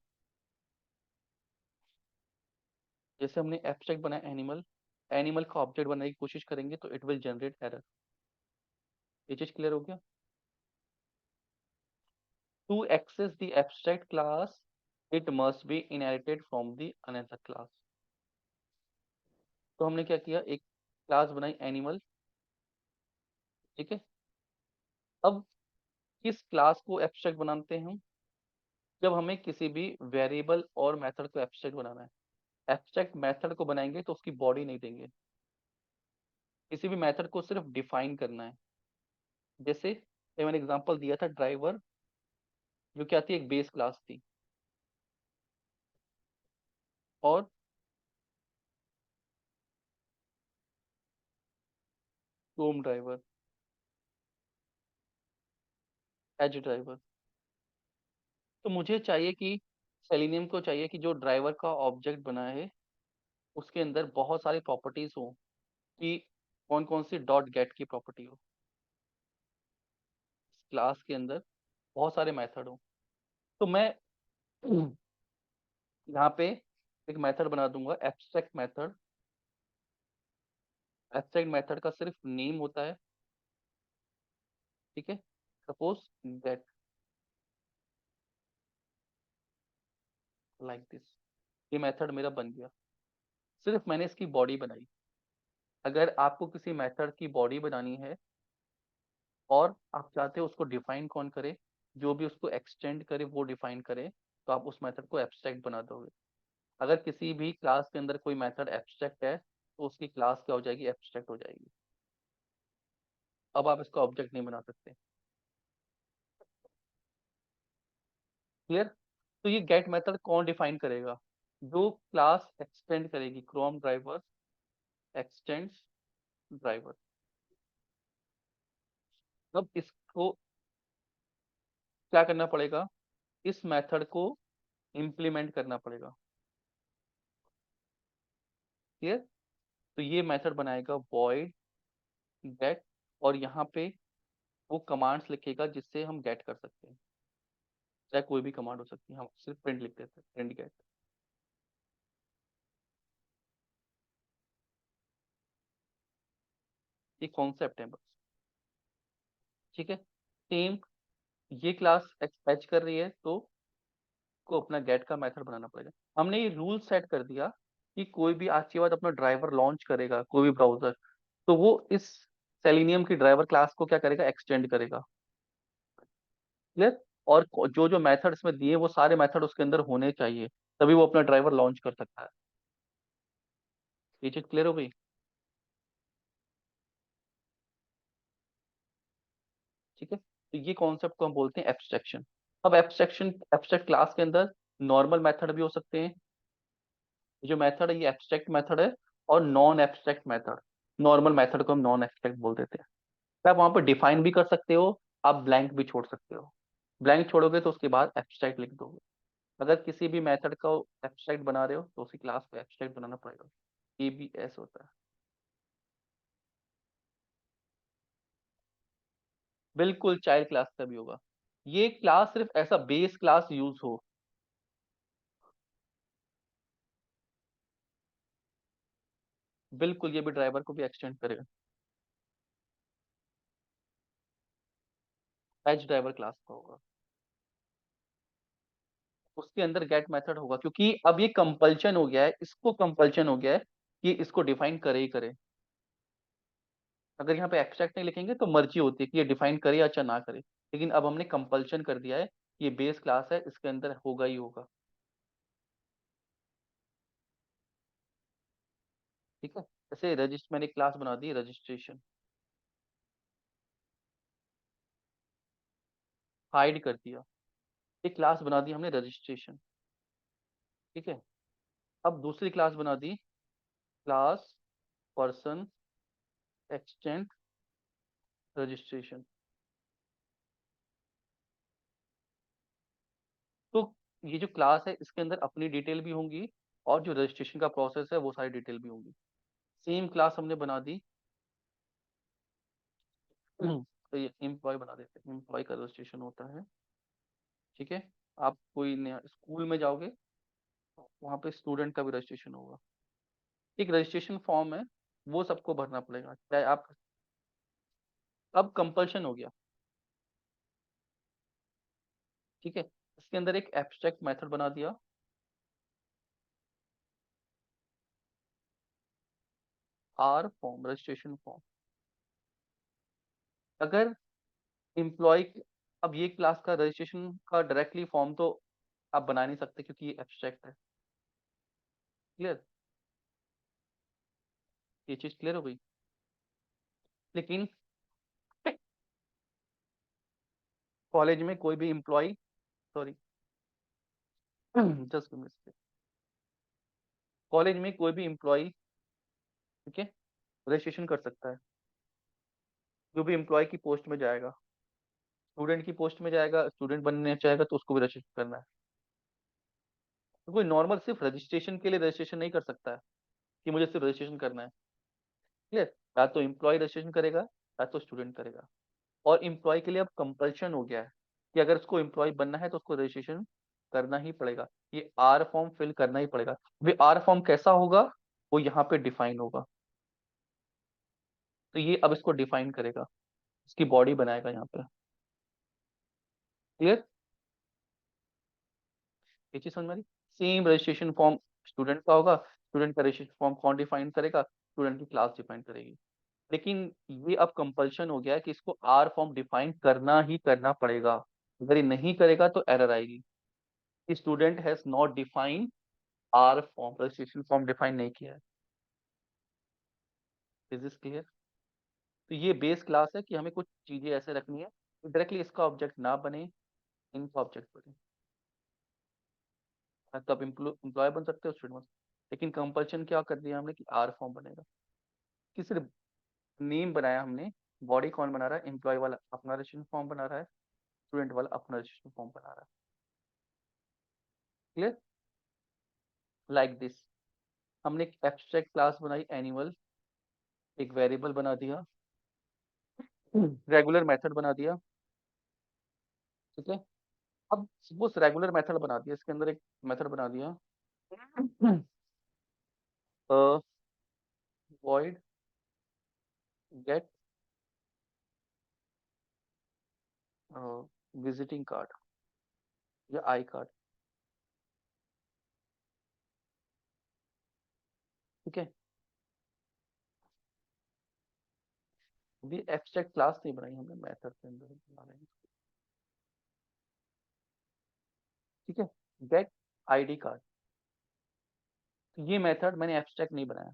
जैसे हमने एब्स्ट्रैक्ट बनाया एनिमल, एनिमल का ऑब्जेक्ट बनाने की कोशिश करेंगे तो इट विल जनरेट एरर। ये चीज क्लियर हो गया? To access the abstract class it must be inherited from the another class. तो हमने क्या किया, एक क्लास बनाई एनिमल, ठीक है। अब किस क्लास को एब्स्ट्रैक्ट बनाते हैं हम? जब हमें किसी भी वेरिएबल और मेथड को एब्स्ट्रैक्ट बनाना है। एब्स्ट्रैक्ट मेथड को बनाएंगे तो उसकी बॉडी नहीं देंगे, किसी भी मेथड को सिर्फ डिफाइन करना है। जैसे मैंने एग्जांपल दिया था ड्राइवर, जो क्या थी, एक बेस क्लास थी। और क्रोम ड्राइवर, एज ड्राइवर। तो मुझे चाहिए कि सेलेनियम को चाहिए कि जो ड्राइवर का ऑब्जेक्ट बना है उसके अंदर बहुत सारी प्रॉपर्टीज हो, कि कौन कौन सी डॉट गेट की प्रॉपर्टी हो, क्लास के अंदर बहुत सारे मेथड हो। तो मैं यहाँ पे एक मेथड बना दूंगा एब्स्ट्रैक्ट मेथड। एब्स्ट्रैक्ट मेथड का सिर्फ नेम होता है, ठीक है। Suppose get, like this. ये मेथड मेरा बन गया, सिर्फ मैंने इसकी बॉडी बनाई। अगर आपको किसी मेथड की बॉडी बनानी है और आप चाहते हो उसको डिफाइन कौन करे, जो भी उसको एक्सटेंड करे वो डिफाइन करे, तो आप उस मेथड को एब्स्ट्रैक्ट बना दोगे। अगर किसी भी क्लास के अंदर कोई मेथड एब्स्ट्रैक्ट है तो उसकी क्लास क्या हो जाएगी, एब्स्ट्रैक्ट हो जाएगी। अब आप इसका ऑब्जेक्ट नहीं बना सकते। क्लियर? तो ये गेट मेथड कौन डिफाइन करेगा? जो क्लास एक्सटेंड करेगी, क्रोम ड्राइवर एक्सटेंड्स ड्राइवर। अब इसको क्या करना पड़ेगा, इस मेथड को इम्प्लीमेंट करना पड़ेगा। क्लियर? तो ये मेथड बनाएगा void get, और यहाँ पे वो कमांड्स लिखेगा जिससे हम गेट कर सकते हैं। चाहे कोई भी कमांड हो सकती है, हम सिर्फ प्रिंट लिख देते हैं, प्रिंट गेट। ये कॉन्सेप्ट है बस, ठीक है। सेम, ये क्लास एक्सपेच कर रही है तो को अपना गेट का मेथड बनाना पड़ेगा। हमने ये रूल सेट कर दिया कि कोई भी आज के बाद अपना ड्राइवर लॉन्च करेगा, कोई भी ब्राउजर, तो वो इस सेलेनियम की ड्राइवर क्लास को क्या करेगा, एक्सटेंड करेगा। क्लियर? और जो जो मेथड इसमें दिए वो सारे मेथड उसके अंदर होने चाहिए, तभी वो अपना ड्राइवर लॉन्च कर सकता है। ये चीज क्लियर हो गई? ठीक है, तो ये कॉन्सेप्ट को हम बोलते हैं एब्स्ट्रैक्शन। अब एब्स्ट्रैक्शन, एब्स्ट्रैक्ट क्लास के अंदर नॉर्मल मेथड भी हो सकते हैं। जो मेथड है ये एब्स्ट्रैक्ट मेथड है, और non abstract method, normal method को हम नॉन एब्स्ट्रैक्ट बोल देते हैं। तो आप वहां पर डिफाइन भी कर सकते हो, आप ब्लैंक भी छोड़ सकते हो। ब्लैंक छोड़ोगे तो उसके बाद एब्स्ट्रैक्ट लिख दोगे। अगर किसी भी मेथड का एब्स्ट्रैक्ट बना रहे हो तो उसी क्लास को एब्स्ट्रैक्ट बनाना पड़ेगा। एबीएस होता है। बिल्कुल चाइल्ड क्लास का भी होगा। ये क्लास सिर्फ ऐसा बेस क्लास यूज हो। बिल्कुल, ये भी ड्राइवर को भी एक्सटेंड करेगा। एज ड्राइवर क्लास का होगा, उसके अंदर गेट मेथड होगा, क्योंकि अब ये कंपल्शन हो गया है, इसको कंपल्शन हो गया है कि इसको डिफाइन करे ही करे। अगर यहाँ पे एब्स्ट्रैक्ट नहीं लिखेंगे तो मर्जी होती है कि ये डिफाइन करे या अच्छा ना करे, लेकिन अब हमने कंपल्शन कर दिया है, ये बेस क्लास है, इसके अंदर होगा ही होगा। ठीक है। जैसे रजिस्टर, मैंने क्लास बना दी रजिस्ट्रेशन, हाइड कर दिया, एक क्लास बना दी हमने रजिस्ट्रेशन, ठीक है। अब दूसरी क्लास बना दी, क्लास पर्सन एक्सचेंज रजिस्ट्रेशन। तो ये जो क्लास है इसके अंदर अपनी डिटेल भी होंगी और जो रजिस्ट्रेशन का प्रोसेस है वो सारी डिटेल भी होंगी। सेम क्लास हमने बना दी। तो ये एम्प्लॉय बना देते हैं, एम्प्लॉय का रजिस्ट्रेशन होता है। ठीक है। आप कोई नया स्कूल में जाओगे, वहाँ पे स्टूडेंट का भी रजिस्ट्रेशन होगा। एक रजिस्ट्रेशन फॉर्म है, वो सबको भरना पड़ेगा, चाहे आप। अब कंपल्शन हो गया। ठीक है। इसके अंदर एक एब्स्ट्रैक्ट मेथड बना दिया, आर फॉर्म रजिस्ट्रेशन फॉर्म। अगर एम्प्लॉय, अब ये क्लास का रजिस्ट्रेशन का डायरेक्टली फॉर्म तो आप बना नहीं सकते क्योंकि ये एब्स्ट्रैक्ट है। क्लियर? ये चीज क्लियर हो गई। लेकिन कॉलेज में कोई भी employee, sorry, just mistake, college में कोई भी एम्प्लॉय, ठीक है, रजिस्ट्रेशन कर सकता है। जो भी एम्प्लॉय की पोस्ट में जाएगा, स्टूडेंट की पोस्ट में जाएगा, स्टूडेंट बनने चाहेगा तो उसको भी रजिस्ट्रेशन करना है। तो कोई नॉर्मल सिर्फ रजिस्ट्रेशन के लिए रजिस्ट्रेशन नहीं कर सकता है कि मुझे सिर्फ रजिस्ट्रेशन करना है। क्लियर? या तो एम्प्लॉय रजिस्ट्रेशन करेगा या तो स्टूडेंट करेगा। और एम्प्लॉय के लिए अब कंपल्शन हो गया है कि अगर उसको एम्प्लॉय बनना है तो उसको रजिस्ट्रेशन करना ही पड़ेगा। ये आर फॉर्म फिल करना ही पड़ेगा। वे आर फॉर्म कैसा होगा, वो यहाँ पे डिफाइन होगा। तो ये अब इसको डिफाइन करेगा, इसकी बॉडी बनाएगा यहाँ पे। क्लियर? ये चीज समझ में आ रही? सेम रजिस्ट्रेशन फॉर्म स्टूडेंट का होगा, स्टूडेंट का रजिस्ट्रेशन फॉर्म कौन डिफाइन करेगा, स्टूडेंट की क्लास डिफाइन करेगी। लेकिन ये अब कंपल्शन हो गया है कि इसको आर फॉर्म डिफाइन करना ही करना पड़ेगा। अगर ये नहीं करेगा तो एरर आएगी। Student has not define or form, registration form define नहीं किया है। Is this clear? तो ये बेस क्लास है कि हमें कुछ चीजें ऐसे रखनी है कि डायरेक्टली इसका ऑब्जेक्ट ना बने, इनका ऑब्जेक्ट बने। तब एम्प्लॉय बन सकते हो, स्टूडेंट बन सकते। लेकिन कंपल्शन क्या कर दिया हमने कि आर फॉर्म बनेगा। कि सिर्फ नेम बनाया हमने, बॉडी कौन बना रहा है, एम्प्लॉय वाला अपना रजिस्ट्रेशन फॉर्म बना रहा है, स्टूडेंट वाला अपना रजिस्ट्रेशन फॉर्म बना रहा है। क्लियर? Like this. हमने एक एब्स्ट्रैक्ट क्लास बनाई एनिमल, एक वेरिएबल बना दिया, रेगुलर मेथड बना दिया। ठीक है। अब सपोज रेगुलर मेथड बना दिया, इसके अंदर एक मेथड बना दिया, वॉइड गेट विजिटिंग कार्ड या आई कार्ड। ठीक है। ये एब्स्ट्रैक्ट क्लास नहीं बनाई हमने, मेथड के अंदर बना रहे हैं। ठीक है। गेट आईडी कार्ड, ये मेथड मैंने एब्स्ट्रैक्ट नहीं बनाया।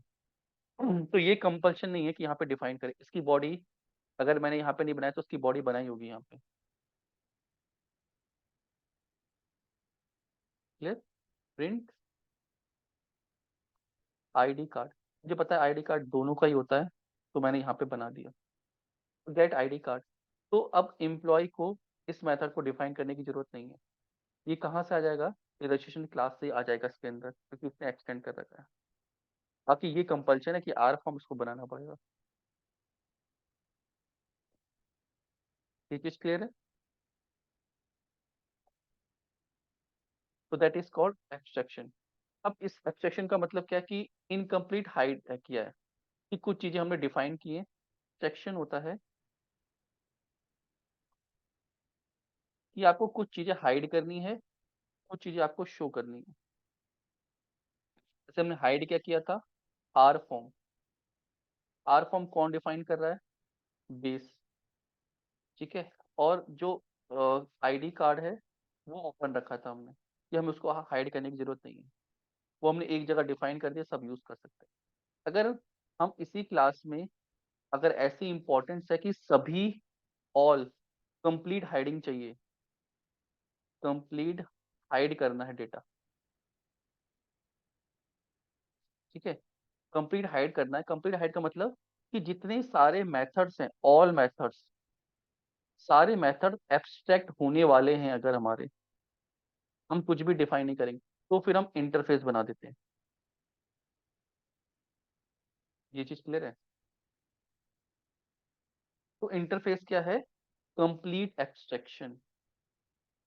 तो ये कंपल्शन नहीं है कि यहाँ पे डिफाइन करें इसकी बॉडी। अगर मैंने यहाँ पे नहीं बनाया तो उसकी बॉडी बनाई होगी यहाँ पे। क्लियर? प्रिंट आईडी कार्ड, मुझे पता है आईडी कार्ड दोनों का ही होता है, तो मैंने यहाँ पे बना दिया गेट आईडी कार्ड। तो अब एम्प्लॉय को इस मेथड को डिफाइन करने की जरूरत नहीं है। ये कहाँ से आ जाएगा, ये रजिस्ट्रेशन क्लास से आ जाएगा इसके अंदर, क्योंकि उसने एक्सटेंड कर रखा है। बाकी ये कंपल्शन है कि आर फॉर्म इसको बनाना पड़ेगा। ये चीज क्लियर है? तो दैट इज कॉल्ड एब्स्ट्रैक्शन। अब इस एब्स्ट्रैक्शन का मतलब क्या है कि इनकम्प्लीट हाइड किया है, कि कुछ चीजें हमने डिफाइन की है। सेक्शन होता है कि आपको कुछ चीजें हाइड करनी है, कुछ चीजें आपको शो करनी है। जैसे हमने हाइड क्या किया था, आर फॉर्म। आर फॉर्म कौन डिफाइन कर रहा है, बेस। ठीक है। और जो आईडी कार्ड है वो ओपन रखा था हमने, कि हमें उसको हाइड करने की जरूरत नहीं है। वो हमने एक जगह डिफाइन कर दिया, सब यूज कर सकते हैं। अगर हम इसी क्लास में, अगर ऐसी इंपॉर्टेंस है कि सभी, ऑल, कंप्लीट हाइडिंग चाहिए, कंप्लीट हाइड करना है डेटा, ठीक है। कंप्लीट हाइड करना है। कंप्लीट हाइड का मतलब कि जितने सारे मेथड्स हैं, ऑल मेथड्स, सारे मेथड एब्स्ट्रैक्ट होने वाले हैं, अगर हमारे, हम कुछ भी डिफाइन नहीं करेंगे, तो फिर हम इंटरफेस बना देते हैं। ये चीज क्लियर है? तो इंटरफेस क्या है? Complete abstraction.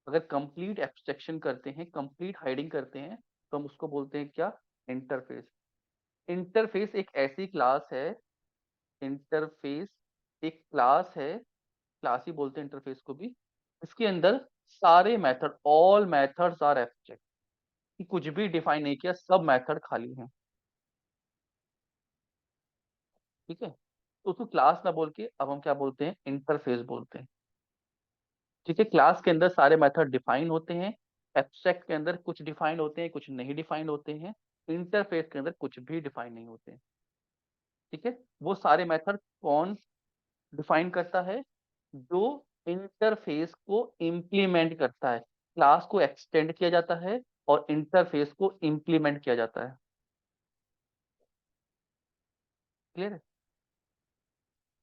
अगर कंप्लीट एब्स्ट्रैक्शन करते हैं, कंप्लीट हाइडिंग करते हैं, तो हम उसको बोलते हैं क्या? इंटरफेस। इंटरफेस एक ऐसी क्लास है, इंटरफेस एक क्लास है, क्लास ही बोलते हैं इंटरफेस को भी। इसके अंदर सारे method, all methods are abstract, कि कुछ भी डिफाइन नहीं किया, सब मेथड खाली हैं। ठीक है। तो उसको क्लास ना बोल के अब हम क्या बोलते हैं? इंटरफेस बोलते हैं। ठीक है। क्लास के अंदर सारे मेथड डिफाइन होते हैं, एब्स्ट्रैक्ट के अंदर कुछ डिफाइन होते हैं, कुछ नहीं डिफाइन होते हैं, इंटरफेस के अंदर कुछ भी डिफाइन नहीं होते हैं। ठीक है। वो सारे मेथड कौन डिफाइन करता है? जो इंटरफेस को इम्प्लीमेंट करता है। क्लास को एक्सटेंड किया जाता है और इंटरफेस को इम्प्लीमेंट किया जाता है। क्लियर है?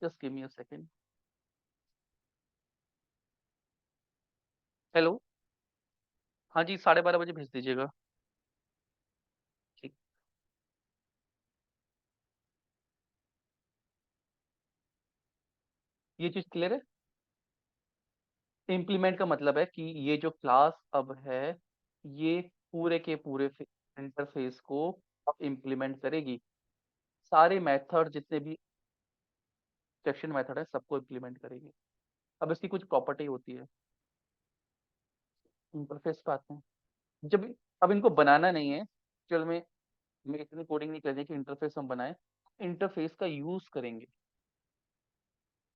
Just give me a second. Hello. हाँ जी, 12:30 बजे भेज दीजिएगा। ठीक। ये चीज क्लियर है? इम्प्लीमेंट का मतलब है कि ये जो क्लास अब है, ये पूरे के पूरे इंटरफेस को अब इम्प्लीमेंट करेगी। सारे मेथड, जितने भी सेक्शन मेथड है, सबको इम्प्लीमेंट करेगी। अब इसकी कुछ प्रॉपर्टी होती है। इंटरफेस पे आते हैं। जब अब इनको बनाना नहीं है, चल मैं इतनी कोडिंग नहीं करनी कि इंटरफेस हम बनाए, इंटरफेस का यूज करेंगे।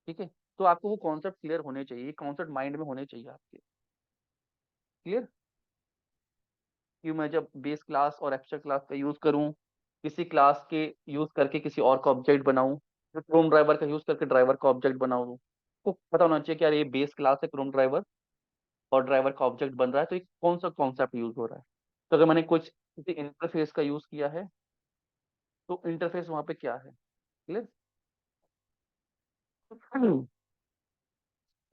ठीक है। तो आपको वो कॉन्सेप्ट क्लियर होने चाहिए, कॉन्सेप्ट माइंड में होने चाहिए आपके। क्लियर? कि मैं जब बेस क्लास और एब्स्ट्रैक्ट क्लास का यूज करूं, किसी क्लास के यूज करके किसी और का ऑब्जेक्ट बनाऊं, जो क्रोम ड्राइवर का यूज करके ड्राइवर का ऑब्जेक्ट बनाऊं, को पता होना चाहिए कि यार ये बेस क्लास है क्रोम ड्राइवर, और ड्राइवर का ऑब्जेक्ट बन रहा है, तो ये कौन सा कॉन्सेप्ट यूज हो रहा है। तो अगर मैंने कुछ किसी इंटरफेस का यूज किया है, तो इंटरफेस वहां पे क्या है? Clear?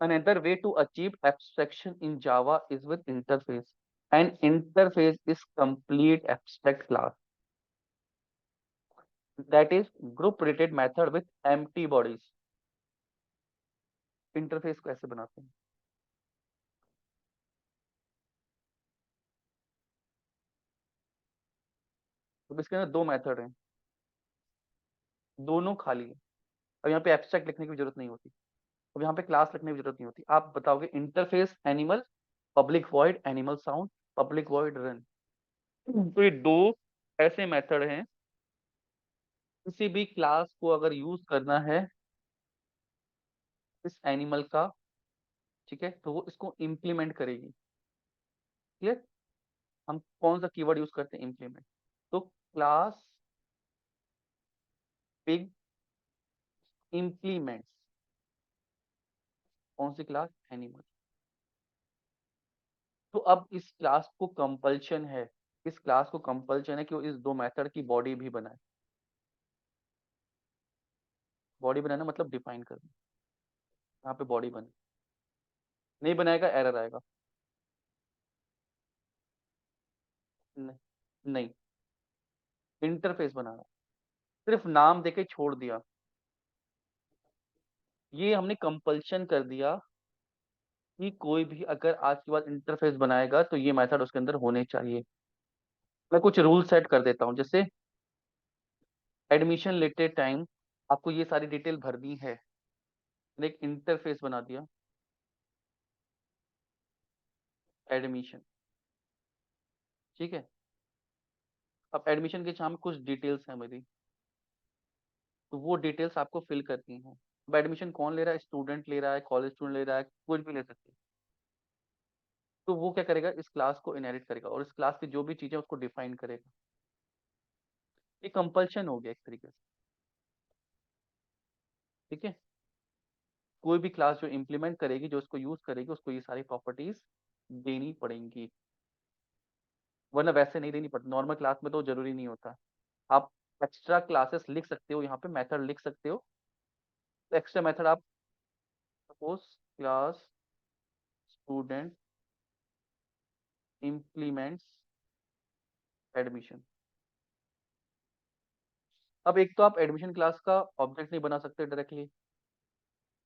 Another way to achieve abstraction in Java is with interface. An interface is complete abstract class that is group related method with empty bodies. Interface को ऐसे बनाते हैं। तो इसके अंदर दो मेथड हैं, दोनों खाली है। अब यहाँ पे एब्स्ट्रैक्ट लिखने की जरूरत नहीं होती, अब यहाँ पे क्लास लिखने की जरूरत नहीं होती। आप बताओगे interface animal, public void animal sound, public void run. तो ये दो ऐसे मेथड हैं, किसी भी क्लास को अगर यूज करना है इस एनिमल का, ठीक है, तो वो इसको इम्प्लीमेंट करेगी। क्लियर? हम कौन सा कीवर्ड यूज करते हैं? इम्प्लीमेंट। तो क्लास बिग इम्प्लीमेंट्स कौन सी क्लास? एनिमल। तो अब इस क्लास को कंपल्शन है, इस क्लास को कंपल्शन है कि वो इस दो मेथड की बॉडी भी बनाए। बॉडी बनाना मतलब डिफाइन करना। यहाँ पे बॉडी बने, नहीं बनाएगा एरर आएगा। नहीं, नहीं, इंटरफेस बनाना, सिर्फ नाम देके छोड़ दिया। ये हमने कंपल्शन कर दिया कि कोई भी अगर आज के बाद इंटरफेस बनाएगा तो ये मेथड उसके अंदर होने चाहिए। मैं कुछ रूल सेट कर देता हूँ, जैसे एडमिशन लेते टाइम आपको ये सारी डिटेल भरनी है। मैंने एक इंटरफेस बना दिया, एडमिशन। ठीक है। अब एडमिशन के सामने कुछ डिटेल्स है मेरी, तो वो डिटेल्स आपको फिल करनी है। अब एडमिशन कौन ले रहा है? स्टूडेंट ले रहा है, कॉलेज स्टूडेंट ले रहा है, कुछ भी ले सकते हैं। तो वो क्या करेगा? इस क्लास को इनहेरिट करेगा और इस क्लास की जो भी चीजें उसको डिफाइन करेगा। ये कंपल्शन हो गया एक तरीके से। ठीक है। कोई भी क्लास जो इंप्लीमेंट करेगी, जो उसको यूज करेगी, उसको ये सारी प्रॉपर्टीज देनी पड़ेंगी, वरना वैसे नहीं देनी पड़ती। नॉर्मल क्लास में तो जरूरी नहीं होता। आप एक्स्ट्रा क्लासेस लिख सकते हो, यहाँ पे मेथड लिख सकते हो। तो एक्स्ट्रा मेथड आप suppose class student implements admission. अब एक तो आप एडमिशन क्लास का ऑब्जेक्ट नहीं बना सकते डायरेक्टली,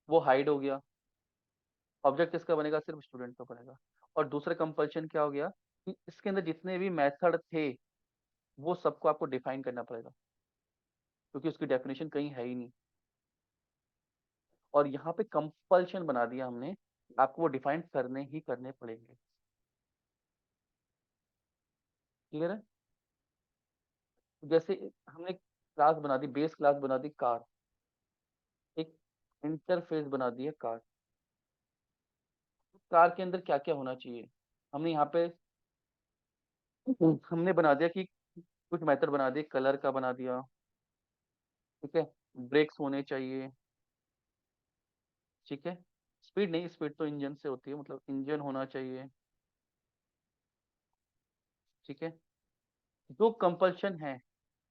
वो हाइड हो गया। ऑब्जेक्ट किसका बनेगा? सिर्फ स्टूडेंट का बनेगा। और दूसरा कंपल्शन क्या हो गया कि इसके अंदर जितने भी मेथड थे वो सबको आपको डिफाइन करना पड़ेगा, क्योंकि उसकी डेफिनेशन कहीं है ही नहीं। और यहाँ पे कंपल्शन बना दिया हमने, आपको वो डिफाइन करने ही करने पड़ेंगे। क्लियर है? जैसे हमने क्लास बना दी, बेस क्लास बना दी कार, एक इंटरफेस बना दिया कार। कार के अंदर क्या क्या होना चाहिए? हमने यहाँ पे हमने बना दिया कि कुछ मेथड बना दिए, कलर का बना दिया, ठीक है, ब्रेक्स होने चाहिए, ठीक है, स्पीड नहीं, स्पीड तो इंजन से होती है, मतलब इंजन होना चाहिए, ठीक है। जो कंपल्शन है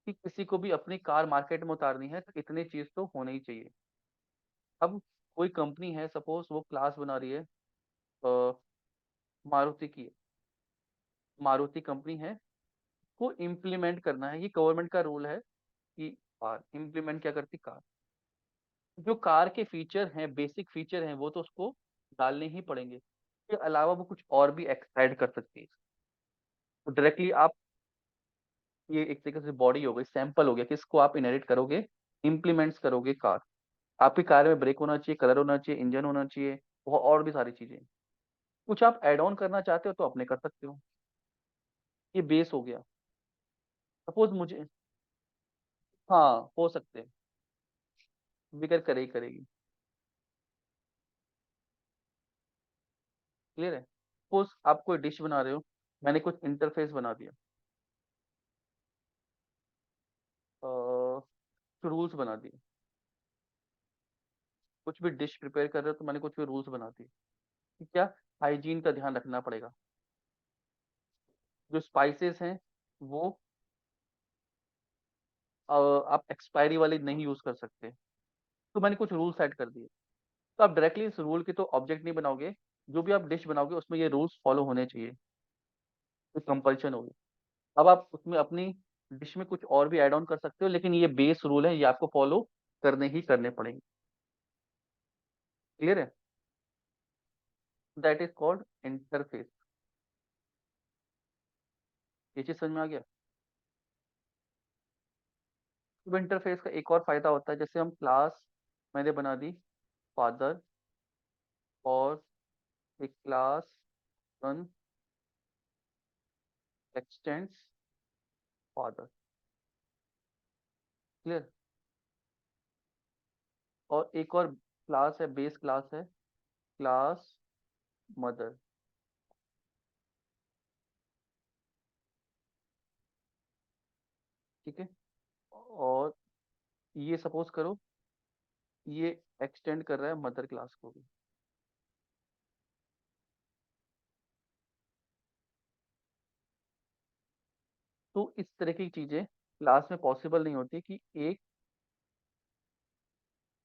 कि किसी को भी अपनी कार मार्केट में उतारनी है तो इतनी चीज तो होनी ही चाहिए। अब कोई कंपनी है, सपोज वो क्लास बना रही है, मारुति की है, मारुति कंपनी है, को इम्प्लीमेंट करना है, ये गवर्नमेंट का रूल है कि कार इम्प्लीमेंट क्या करती, कार जो कार के फीचर हैं, बेसिक फीचर हैं, वो तो उसको डालने ही पड़ेंगे। इसके अलावा वो कुछ और भी ऐड कर सकती है। तो डायरेक्टली आप, ये एक तरीके से बॉडी हो गई, सैंपल हो गया, किसको आप इनहेरिट करोगे, इम्प्लीमेंट्स करोगे कार। आपकी कार में ब्रेक होना चाहिए, कलर होना चाहिए, इंजन होना चाहिए, और भी सारी चीजें। कुछ आप एड ऑन करना चाहते हो तो अपने कर सकते हो। ये बेस हो गया। सपोज मुझे, हाँ हो सकते हैं, बिगर करे ही करेगी। क्लियर है? सपोज आप कोई डिश बना रहे हो, मैंने कुछ इंटरफेस बना दिया, रूल्स बना दिए, कुछ भी डिश प्रिपेयर कर रहे हो तो मैंने कुछ भी रूल्स बना दिए कि क्या, हाइजीन का ध्यान रखना पड़ेगा, जो स्पाइसेस हैं वो आप एक्सपायरी वाले नहीं यूज कर सकते। तो मैंने कुछ रूल सेट कर दिए। तो आप डायरेक्टली इस रूल की तो ऑब्जेक्ट नहीं बनाओगे, जो भी आप डिश बनाओगे उसमें ये रूल्स फॉलो होने चाहिए, तो कंपल्शन होगी। अब आप उसमें अपनी डिश में कुछ और भी ऐड ऑन कर सकते हो, लेकिन ये बेस रूल है, ये आपको फॉलो करने ही करने पड़ेंगे। क्लियर है? That is called interface. ये चीज समझ में आ गया? तो इंटरफेस का एक और फायदा होता है, जैसे हम क्लास मैंने बना दी फादर, और एक class sun x tends father. Clear? और एक और क्लास है, बेस क्लास है, क्लास मदर। ठीक है। और ये सपोज करो, ये एक्सटेंड कर रहा है मदर क्लास को भी। तो इस तरह की चीजें क्लास में पॉसिबल नहीं होती कि एक,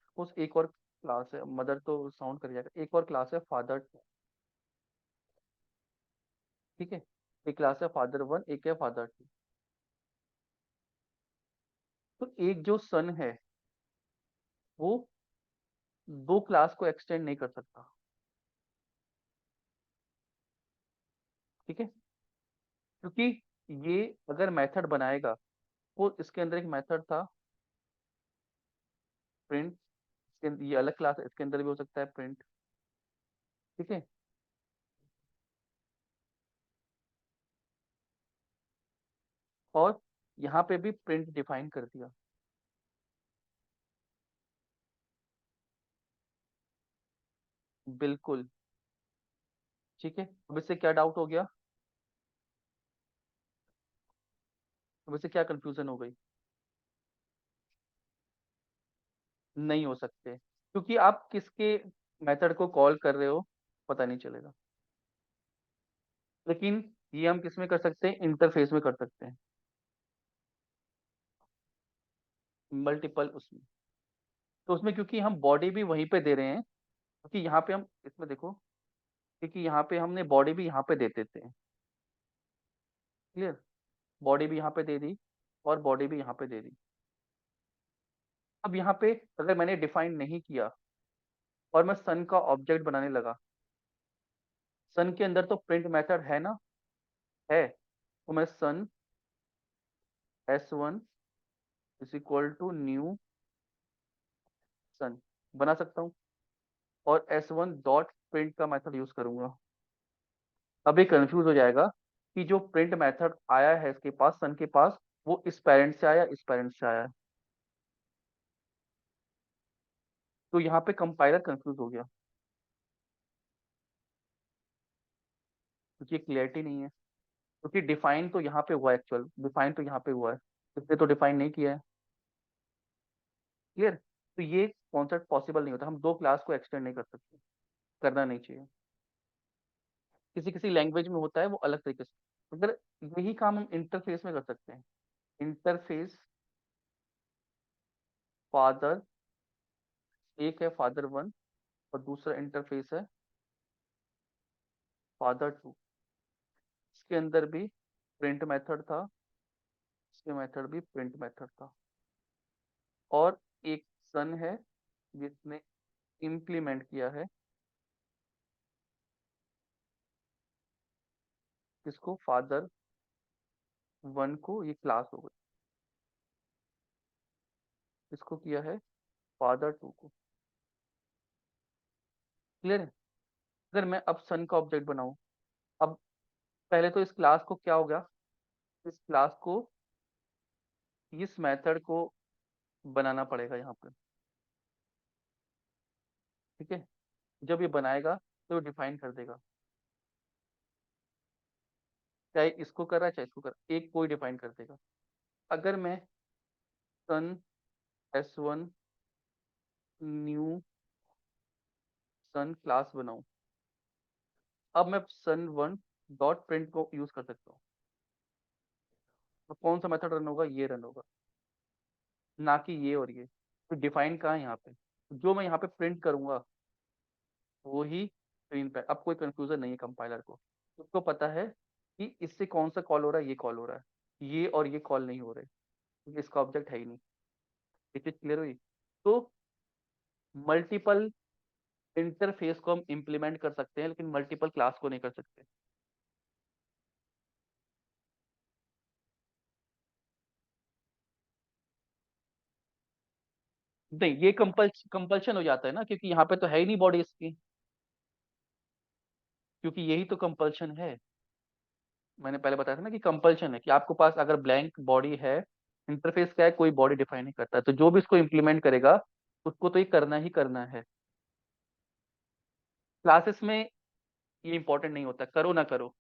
सपोज एक और क्लास है, मदर तो साउंड कर जाएगा, एक और क्लास है फादर, ठीक है, एक क्लास है फादर वन, एक है फादर टू। तो एक जो सन है वो दो क्लास को एक्सटेंड नहीं कर सकता। ठीक है, क्योंकि ये अगर मेथड बनाएगा, वो इसके अंदर एक मेथड था प्रिंट, ये अलग क्लास है, इसके अंदर भी हो सकता है प्रिंट। ठीक है, और यहाँ पे भी प्रिंट डिफाइन कर दिया। बिल्कुल। ठीक है, अब इससे क्या डाउट हो गया? अब इससे क्या कंफ्यूजन हो गई? नहीं हो सकते, क्योंकि आप किसके मेथड को कॉल कर रहे हो पता नहीं चलेगा। लेकिन ये हम किस में कर सकते हैं? इंटरफेस में कर सकते हैं। मल्टीपल उसमें। तो उसमें क्योंकि हम बॉडी भी वहीं पे दे रहे हैं, क्योंकि यहाँ पे हम इसमें देखो, क्योंकि यहाँ पे हमने बॉडी भी यहाँ पे दे देते हैं। क्लियर। बॉडी भी यहाँ पे दे दी और बॉडी भी यहाँ पे दे दी। अब यहाँ पे अगर मैंने डिफाइन नहीं किया और मैं सन का ऑब्जेक्ट बनाने लगा, सन के अंदर तो प्रिंट मेथड है ना, है। तो मैं son S1 is equal to new son बना सकता हूँ, और S1 डॉट प्रिंट का मेथड यूज करूंगा। अब ये कंफ्यूज हो जाएगा कि जो प्रिंट मेथड आया है इसके पास, सन के पास, वो इस पेरेंट से आया, इस पेरेंट से आया है। तो यहाँ पे कंपाइलर कंफ्यूज हो गया, क्योंकि क्लियरिटी नहीं है। क्योंकि डिफाइन तो यहाँ पे हुआ है, एक्चुअल डिफाइन तो यहाँ पे हुआ है, इसने तो डिफाइन नहीं किया है। क्लियर। तो ये कॉन्सेप्ट पॉसिबल नहीं होता, हम दो क्लास को एक्सटेंड नहीं कर सकते, करना नहीं चाहिए। किसी किसी लैंग्वेज में होता है वो अलग तरीके से। अगर यही काम हम इंटरफेस में कर सकते हैं, इंटरफेस फादर, एक है फादर वन और दूसरा इंटरफेस है फादर टू। इसके अंदर भी प्रिंट मेथड था, इसके मेथड भी प्रिंट मेथड था, और एक सन है जिसने इम्प्लीमेंट किया है इसको, फादर वन को, ये क्लास हो गई, इसको किया है फादर टू को। क्लियर है। अगर मैं अब सन का ऑब्जेक्ट बनाऊं, अब पहले तो इस क्लास को क्या होगा, इस क्लास को, इस मेथड को बनाना पड़ेगा यहाँ पे। ठीक है। जब ये बनाएगा तो डिफाइन कर देगा, चाहे इसको कर रहा है चाहे इसको कर रहा है, एक कोई डिफाइन कर देगा। अगर मैं सन S1 न्यू सन क्लास बनाऊं, अब मैं सन वन डॉट प्रिंट को यूज कर सकता हूँ। तो कौन सा मेथड रन होगा, ये रन होगा, ना कि ये और ये। तो डिफाइन कहाँ है यहाँ पे, जो मैं यहाँ पे प्रिंट करूंगा वो ही स्क्रीन पे। अब कोई कंफ्यूजन नहीं है कंपाइलर को, उसको पता है कि इससे कौन सा कॉल हो रहा है, ये कॉल हो रहा है, ये और ये कॉल नहीं हो रहे, क्योंकि इसका ऑब्जेक्ट है ही नहीं। ये चीज क्लियर हुई। तो मल्टीपल इंटरफेस को हम इम्प्लीमेंट कर सकते हैं, लेकिन मल्टीपल क्लास को नहीं कर सकते। नहीं, ये कंपल्शन हो जाता है ना, क्योंकि यहाँ पे तो है ही नहीं बॉडी इसकी, क्योंकि यही तो कंपल्शन है। मैंने पहले बताया था ना कि कंपल्शन है कि आपके पास अगर ब्लैंक बॉडी है, इंटरफेस क्या है, कोई बॉडी डिफाइन नहीं करता, तो जो भी इसको इम्प्लीमेंट करेगा उसको तो ये करना ही करना है। क्लासेस में ये इंपॉर्टेंट नहीं होता, करो ना करो,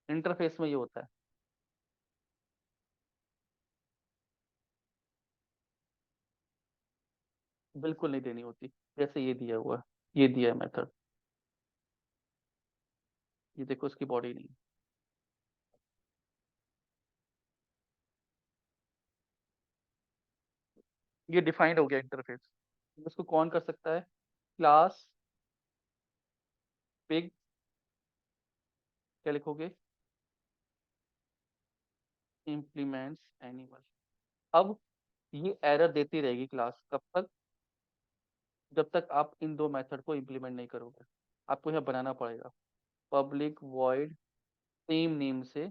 इंटरफेस में ये होता है। बिल्कुल नहीं देनी होती, जैसे ये दिया हुआ है, ये दिया है मेथड, ये देखो इसकी बॉडी नहीं। ये डिफाइंड हो गया इंटरफेस। इसको कौन कर सकता है, क्लास पिग, क्या लिखोगे, इम्प्लीमेंट्स एनिमल। अब ये एरर देती रहेगी क्लास, कब तक, जब तक आप इन दो मेथड को इम्प्लीमेंट नहीं करोगे। आपको यह बनाना पड़ेगा, पब्लिक वॉइड सेम नेम से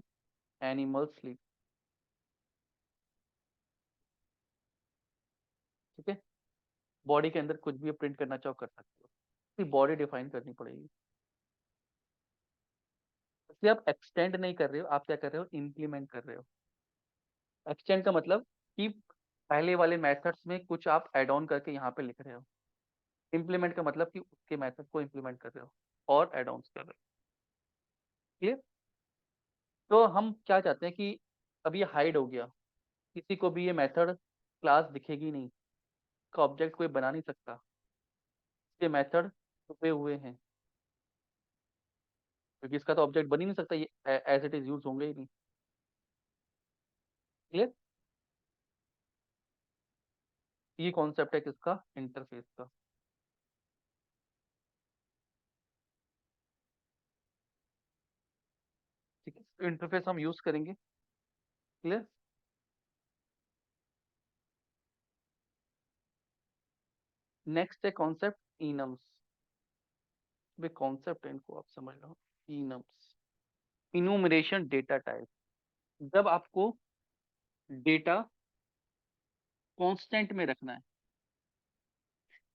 एनिमल स्लीप। ठीक है। बॉडी के अंदर कुछ भी प्रिंट करना चाहो कर सकते हो, इसकी बॉडी डिफाइन करनी पड़ेगी। इसलिए आप एक्सटेंड नहीं कर रहे हो, आप क्या कर रहे हो, इम्प्लीमेंट कर रहे हो। एक्सटेंड का मतलब कि पहले वाले मेथड्स में कुछ आप एड ऑन करके यहाँ पे लिख रहे हो। इम्प्लीमेंट का मतलब कि उसके मेथड को इम्प्लीमेंट कर रहे हो और एड ऑन कर रहे हो। क्लियर। तो हम क्या चाहते हैं कि अब ये हाइड हो गया, किसी को भी ये मेथड क्लास दिखेगी नहीं, इसका ऑब्जेक्ट कोई बना नहीं सकता, ये मेथड छुपे हुए हैं, क्योंकि इसका तो ऑब्जेक्ट बन ही नहीं सकता, ये एज इट इज यूज होंगे ही नहीं। क्लियर। ये कॉन्सेप्ट है किसका, इंटरफेस का। ठीक है, इंटरफेस हम यूज करेंगे। क्लियर। नेक्स्ट है कॉन्सेप्ट इनम्स। वे कॉन्सेप्ट है, इनको आप समझ लो। इनम्स, इनुमरेशन डेटा टाइप। जब आपको डेटा कांस्टेंट में रखना है,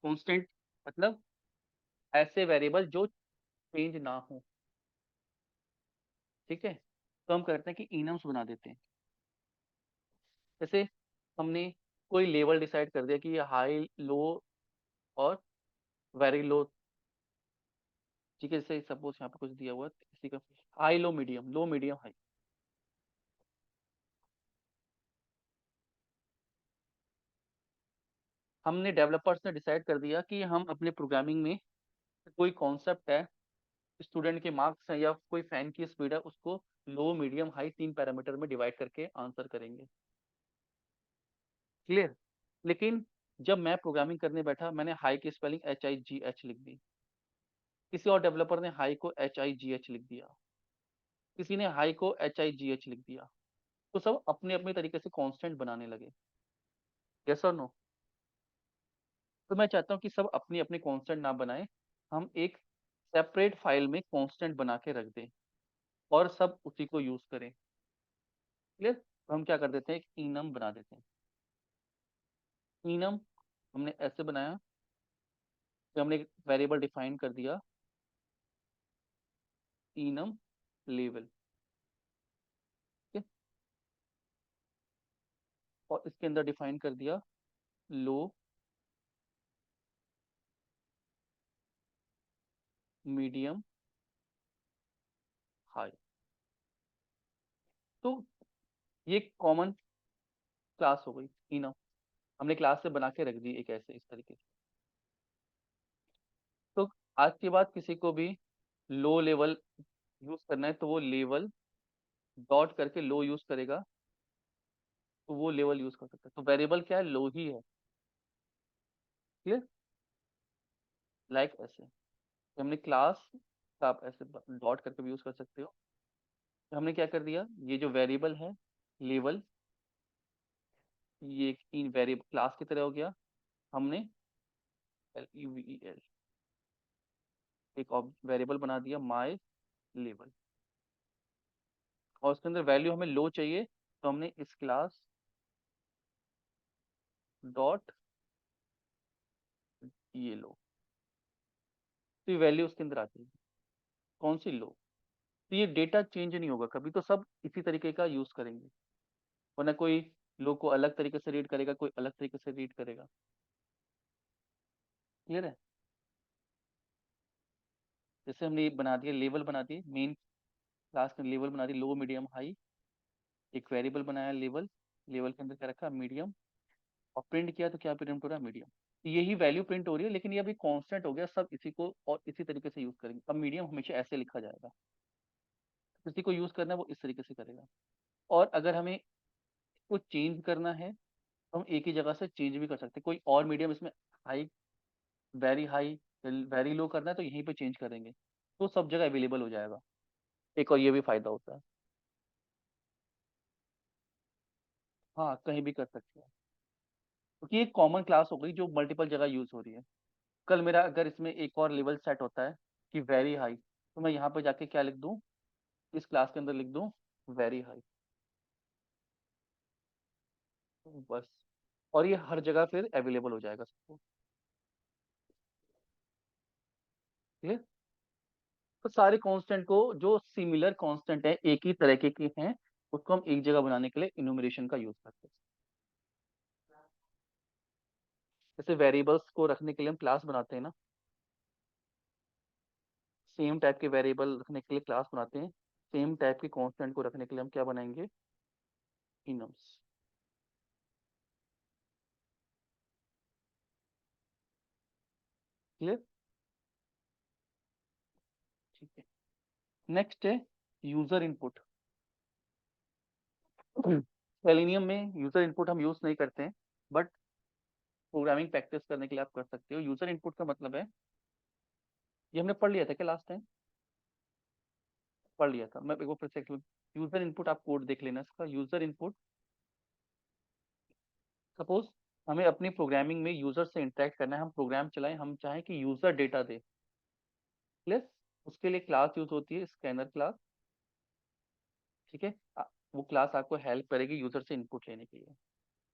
कांस्टेंट मतलब ऐसे वेरिएबल जो चेंज ना हो, ठीक है, तो हम करते हैं कि इनम्स बना देते हैं। जैसे हमने कोई लेवल डिसाइड कर दिया कि ये हाई लो और वेरी लो, ठीक है, जैसे सपोज यहाँ पे कुछ दिया हुआ है किसी का, हाई लो मीडियम हाई। हमने डेवलपर्स ने डिसाइड कर दिया कि हम अपने प्रोग्रामिंग में कोई कॉन्सेप्ट है, स्टूडेंट के मार्क्स है या कोई फैन की स्पीड है, उसको लो मीडियम हाई 3 पैरामीटर में डिवाइड करके आंसर करेंगे। क्लियर। लेकिन जब मैं प्रोग्रामिंग करने बैठा, मैंने हाई की स्पेलिंग HIGH लिख दी, किसी और डेवलपर ने हाई को HIGH लिख दिया, किसी ने हाई को HIGH लिख दिया, तो सब अपने अपने तरीके से कांस्टेंट बनाने लगे। यस और नो। तो मैं चाहता हूँ कि सब अपनी अपनी कांस्टेंट ना बनाए, हम एक सेपरेट फाइल में कांस्टेंट बना के रख दें और सब उसी को यूज करें। क्लियर। तो हम क्या कर देते हैं, एक इनम बना देते हैं। इनम हमने ऐसे बनाया कि हमने एक वेरिएबल डिफाइन कर दिया, इनम लेवल। ठीक है। और इसके अंदर डिफाइन कर दिया लो मीडियम हाई। तो ये कॉमन क्लास हो गई इनम, हमने क्लास से बना के रख दी एक ऐसे इस तरीके से। तो आज के बाद किसी को भी लो लेवल यूज करना है तो वो लेवल डॉट करके लो यूज करेगा, तो वो लेवल यूज कर सकता है। तो वेरिएबल क्या है, लो ही है। क्लियर। लाइक ऐसे तो हमने क्लास का, आप ऐसे डॉट करके भी यूज कर सकते हो। तो हमने क्या कर दिया, ये जो वेरिएबल है लेवल, ये एक इन वेरिएबल क्लास की तरह हो गया। हमने LEVEL एक वेरिएबल बना दिया माई लेवल, और उसके अंदर वैल्यू हमें लो चाहिए, तो हमने इस क्लास डॉट ये लो, तो ये वैल्यू उसके अंदर आती है। कौन सी लो, तो ये डेटा चेंज नहीं होगा कभी, तो सब इसी तरीके का यूज करेंगे। वरना कोई लो को अलग तरीके से रीड करेगा, कोई अलग तरीके से रीड करेगा। क्लियर है। जैसे हमने ये बना दिया लेवल, बना दिए मेन क्लास का लेवल बना दी लो मीडियम हाई, एक वेरिएबल बनाया लेवल, लेवल के अंदर क्या रखा मीडियम, और प्रिंट किया तो क्या प्रिंट हो रहा है मीडियम। तो यही वैल्यू प्रिंट हो रही है, लेकिन ये अभी कांस्टेंट हो गया, सब इसी को और इसी तरीके से यूज करेंगे। अब मीडियम हमेशा ऐसे लिखा जाएगा, किसी को यूज करना है वो इस तरीके से करेगा। और अगर हमें कुछ चेंज करना है तो हम एक ही जगह से चेंज भी कर सकते हैं। कोई और मीडियम इसमें हाई वेरी लो करना है तो यहीं पे चेंज करेंगे, तो सब जगह अवेलेबल हो जाएगा। एक और ये भी फायदा होता है। हाँ, कहीं भी कर सकते हैं, क्योंकि एक कॉमन क्लास हो गई जो मल्टीपल जगह यूज हो रही है। कल मेरा अगर इसमें एक और लेवल सेट होता है कि वेरी हाई, तो मैं यहाँ पे जाके क्या लिख दूँ, इस क्लास के अंदर लिख दूँ वेरी हाई, बस। और ये हर जगह फिर अवेलेबल हो जाएगा सबको। ठीक है। तो सारे कांस्टेंट को, जो सिमिलर कांस्टेंट है, एक ही तरह के हैं, उसको हम एक जगह बनाने के लिए इनुमरेशन का यूज करते हैं। जैसे वेरिएबल्स को रखने के लिए हम क्लास बनाते हैं ना, सेम टाइप के वेरिएबल रखने के लिए क्लास बनाते हैं, सेम टाइप के कांस्टेंट को रखने के लिए हम क्या बनाएंगे, इनम्स। क्लियर। ठीक है। नेक्स्ट है यूजर इनपुट। सेलेनियम में यूजर इनपुट हम यूज नहीं करते हैं, बट प्रोग्रामिंग प्रैक्टिस करने के लिए आप कर सकते हो। यूजर इनपुट का मतलब है, ये हमने पढ़ लिया था क्या लास्ट टाइम? पढ़ लिया था, मैं एक बार फिर से। यूजर इनपुट, आप कोड देख लेना इसका। यूजर इनपुट, सपोज हमें अपनी प्रोग्रामिंग में यूजर से इंटरेक्ट करना है, हम प्रोग्राम चलाएं, हम चाहें कि यूजर डेटा दे, प्लस उसके लिए क्लास यूज होती है स्कैनर क्लास। ठीक है, वो क्लास आपको हेल्प करेगी यूजर से इनपुट लेने के लिए।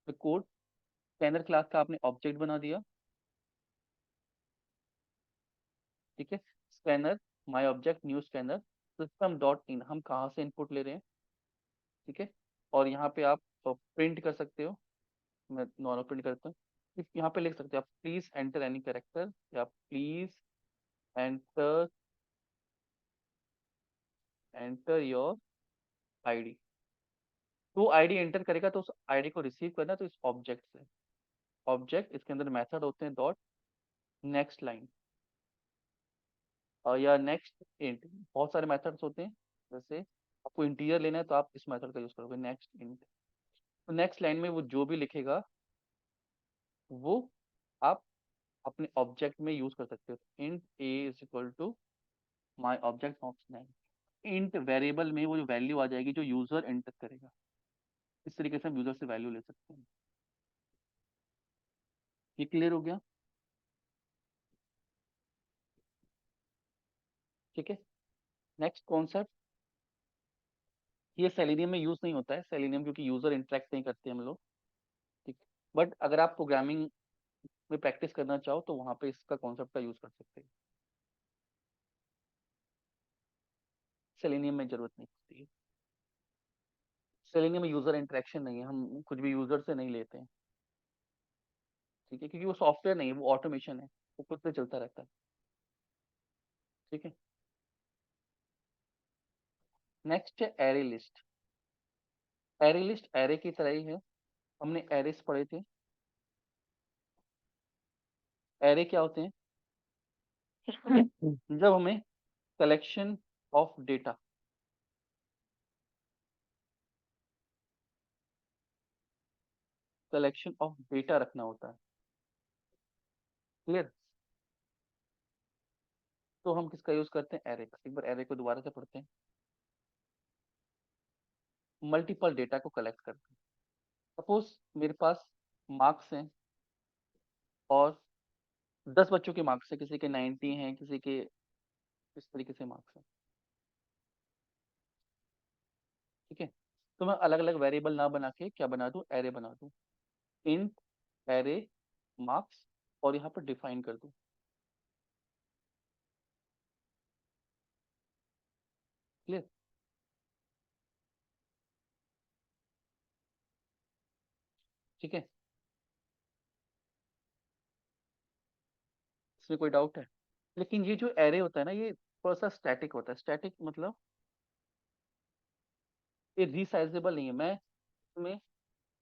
तो कोड, स्कैनर क्लास का आपने ऑब्जेक्ट बना दिया। ठीक है, scanner my object new scanner system dot in, हम कहाँ से इनपुट ले रहे हैं। ठीक है, और यहाँ पे आप प्रिंट कर सकते हो, मैं नॉर्मल प्रिंट करता हूँ। यहाँ पे लिख सकते हो आप प्लीज एंटर एनी कैरेक्टर, या please enter enter your ID. तो आईडी एंटर करेगा तो उस आईडी को रिसीव करना तो इस ऑब्जेक्ट से। ऑब्जेक्ट, इसके अंदर मेथड होते हैं डॉट नेक्स्ट लाइन, और या नेक्स्ट इंट, बहुत सारे मेथड्स होते हैं। जैसे आपको इंटीजर लेना है तो आप इस मेथड का यूज करोगे, नेक्स्ट इंट। तो नेक्स्ट लाइन में वो जो भी लिखेगा वो आप अपने ऑब्जेक्ट में यूज कर सकते हो। Int a is equal to my object of name. Int variable में वो जो वैल्यू आ जाएगी जो यूजर एंटर करेगा। इस तरीके से हम यूजर से वैल्यू ले सकते हैं। ये क्लियर हो गया? ठीक है, नेक्स्ट कॉन्सेप्ट, ये सेलेनियम में यूज नहीं होता है, सेलेनियम क्योंकि यूजर इंटरेक्ट नहीं करते हम लोग। ठीक, बट अगर आप प्रोग्रामिंग में प्रैक्टिस करना चाहो तो वहां पे इसका कॉन्सेप्ट का यूज कर सकते हैं। सेलेनियम में जरूरत नहीं होती है। सेलेनियम में यूजर इंटरेक्शन नहीं है, हम कुछ भी यूजर से नहीं लेते हैं। ठीक है, क्योंकि वो सॉफ्टवेयर नहीं है, वो ऑटोमेशन है, वो खुद से चलता रहता है। ठीक है, नेक्स्ट है array list. Array list array की तरह ही है, हमने एरेस पढ़े थे। एरे क्या होते हैं? जब हमें collection of data, collection of data रखना होता है। क्लियर? तो हम किसका यूज करते हैं? एरे का। एक बार एरे को दोबारा से पढ़ते हैं। मल्टीपल डेटा को कलेक्ट करते हैं। सपोज मेरे पास मार्क्स हैं और 10 बच्चों के मार्क्स है, किसी के 90 हैं, किसी के इस तरीके से मार्क्स हैं। ठीक है, तो मैं अलग अलग वेरिएबल ना बना के क्या बना दूं? एरे बना दूं। इंट एरे मार्क्स, और यहाँ पर डिफाइन कर दूं। क्लियर? ठीक है, इसमें कोई डाउट है? लेकिन ये जो एरे होता है ना, ये थोड़ा सा स्टैटिक होता है। स्टैटिक मतलब ये रीसाइजेबल नहीं है। मैं इसमें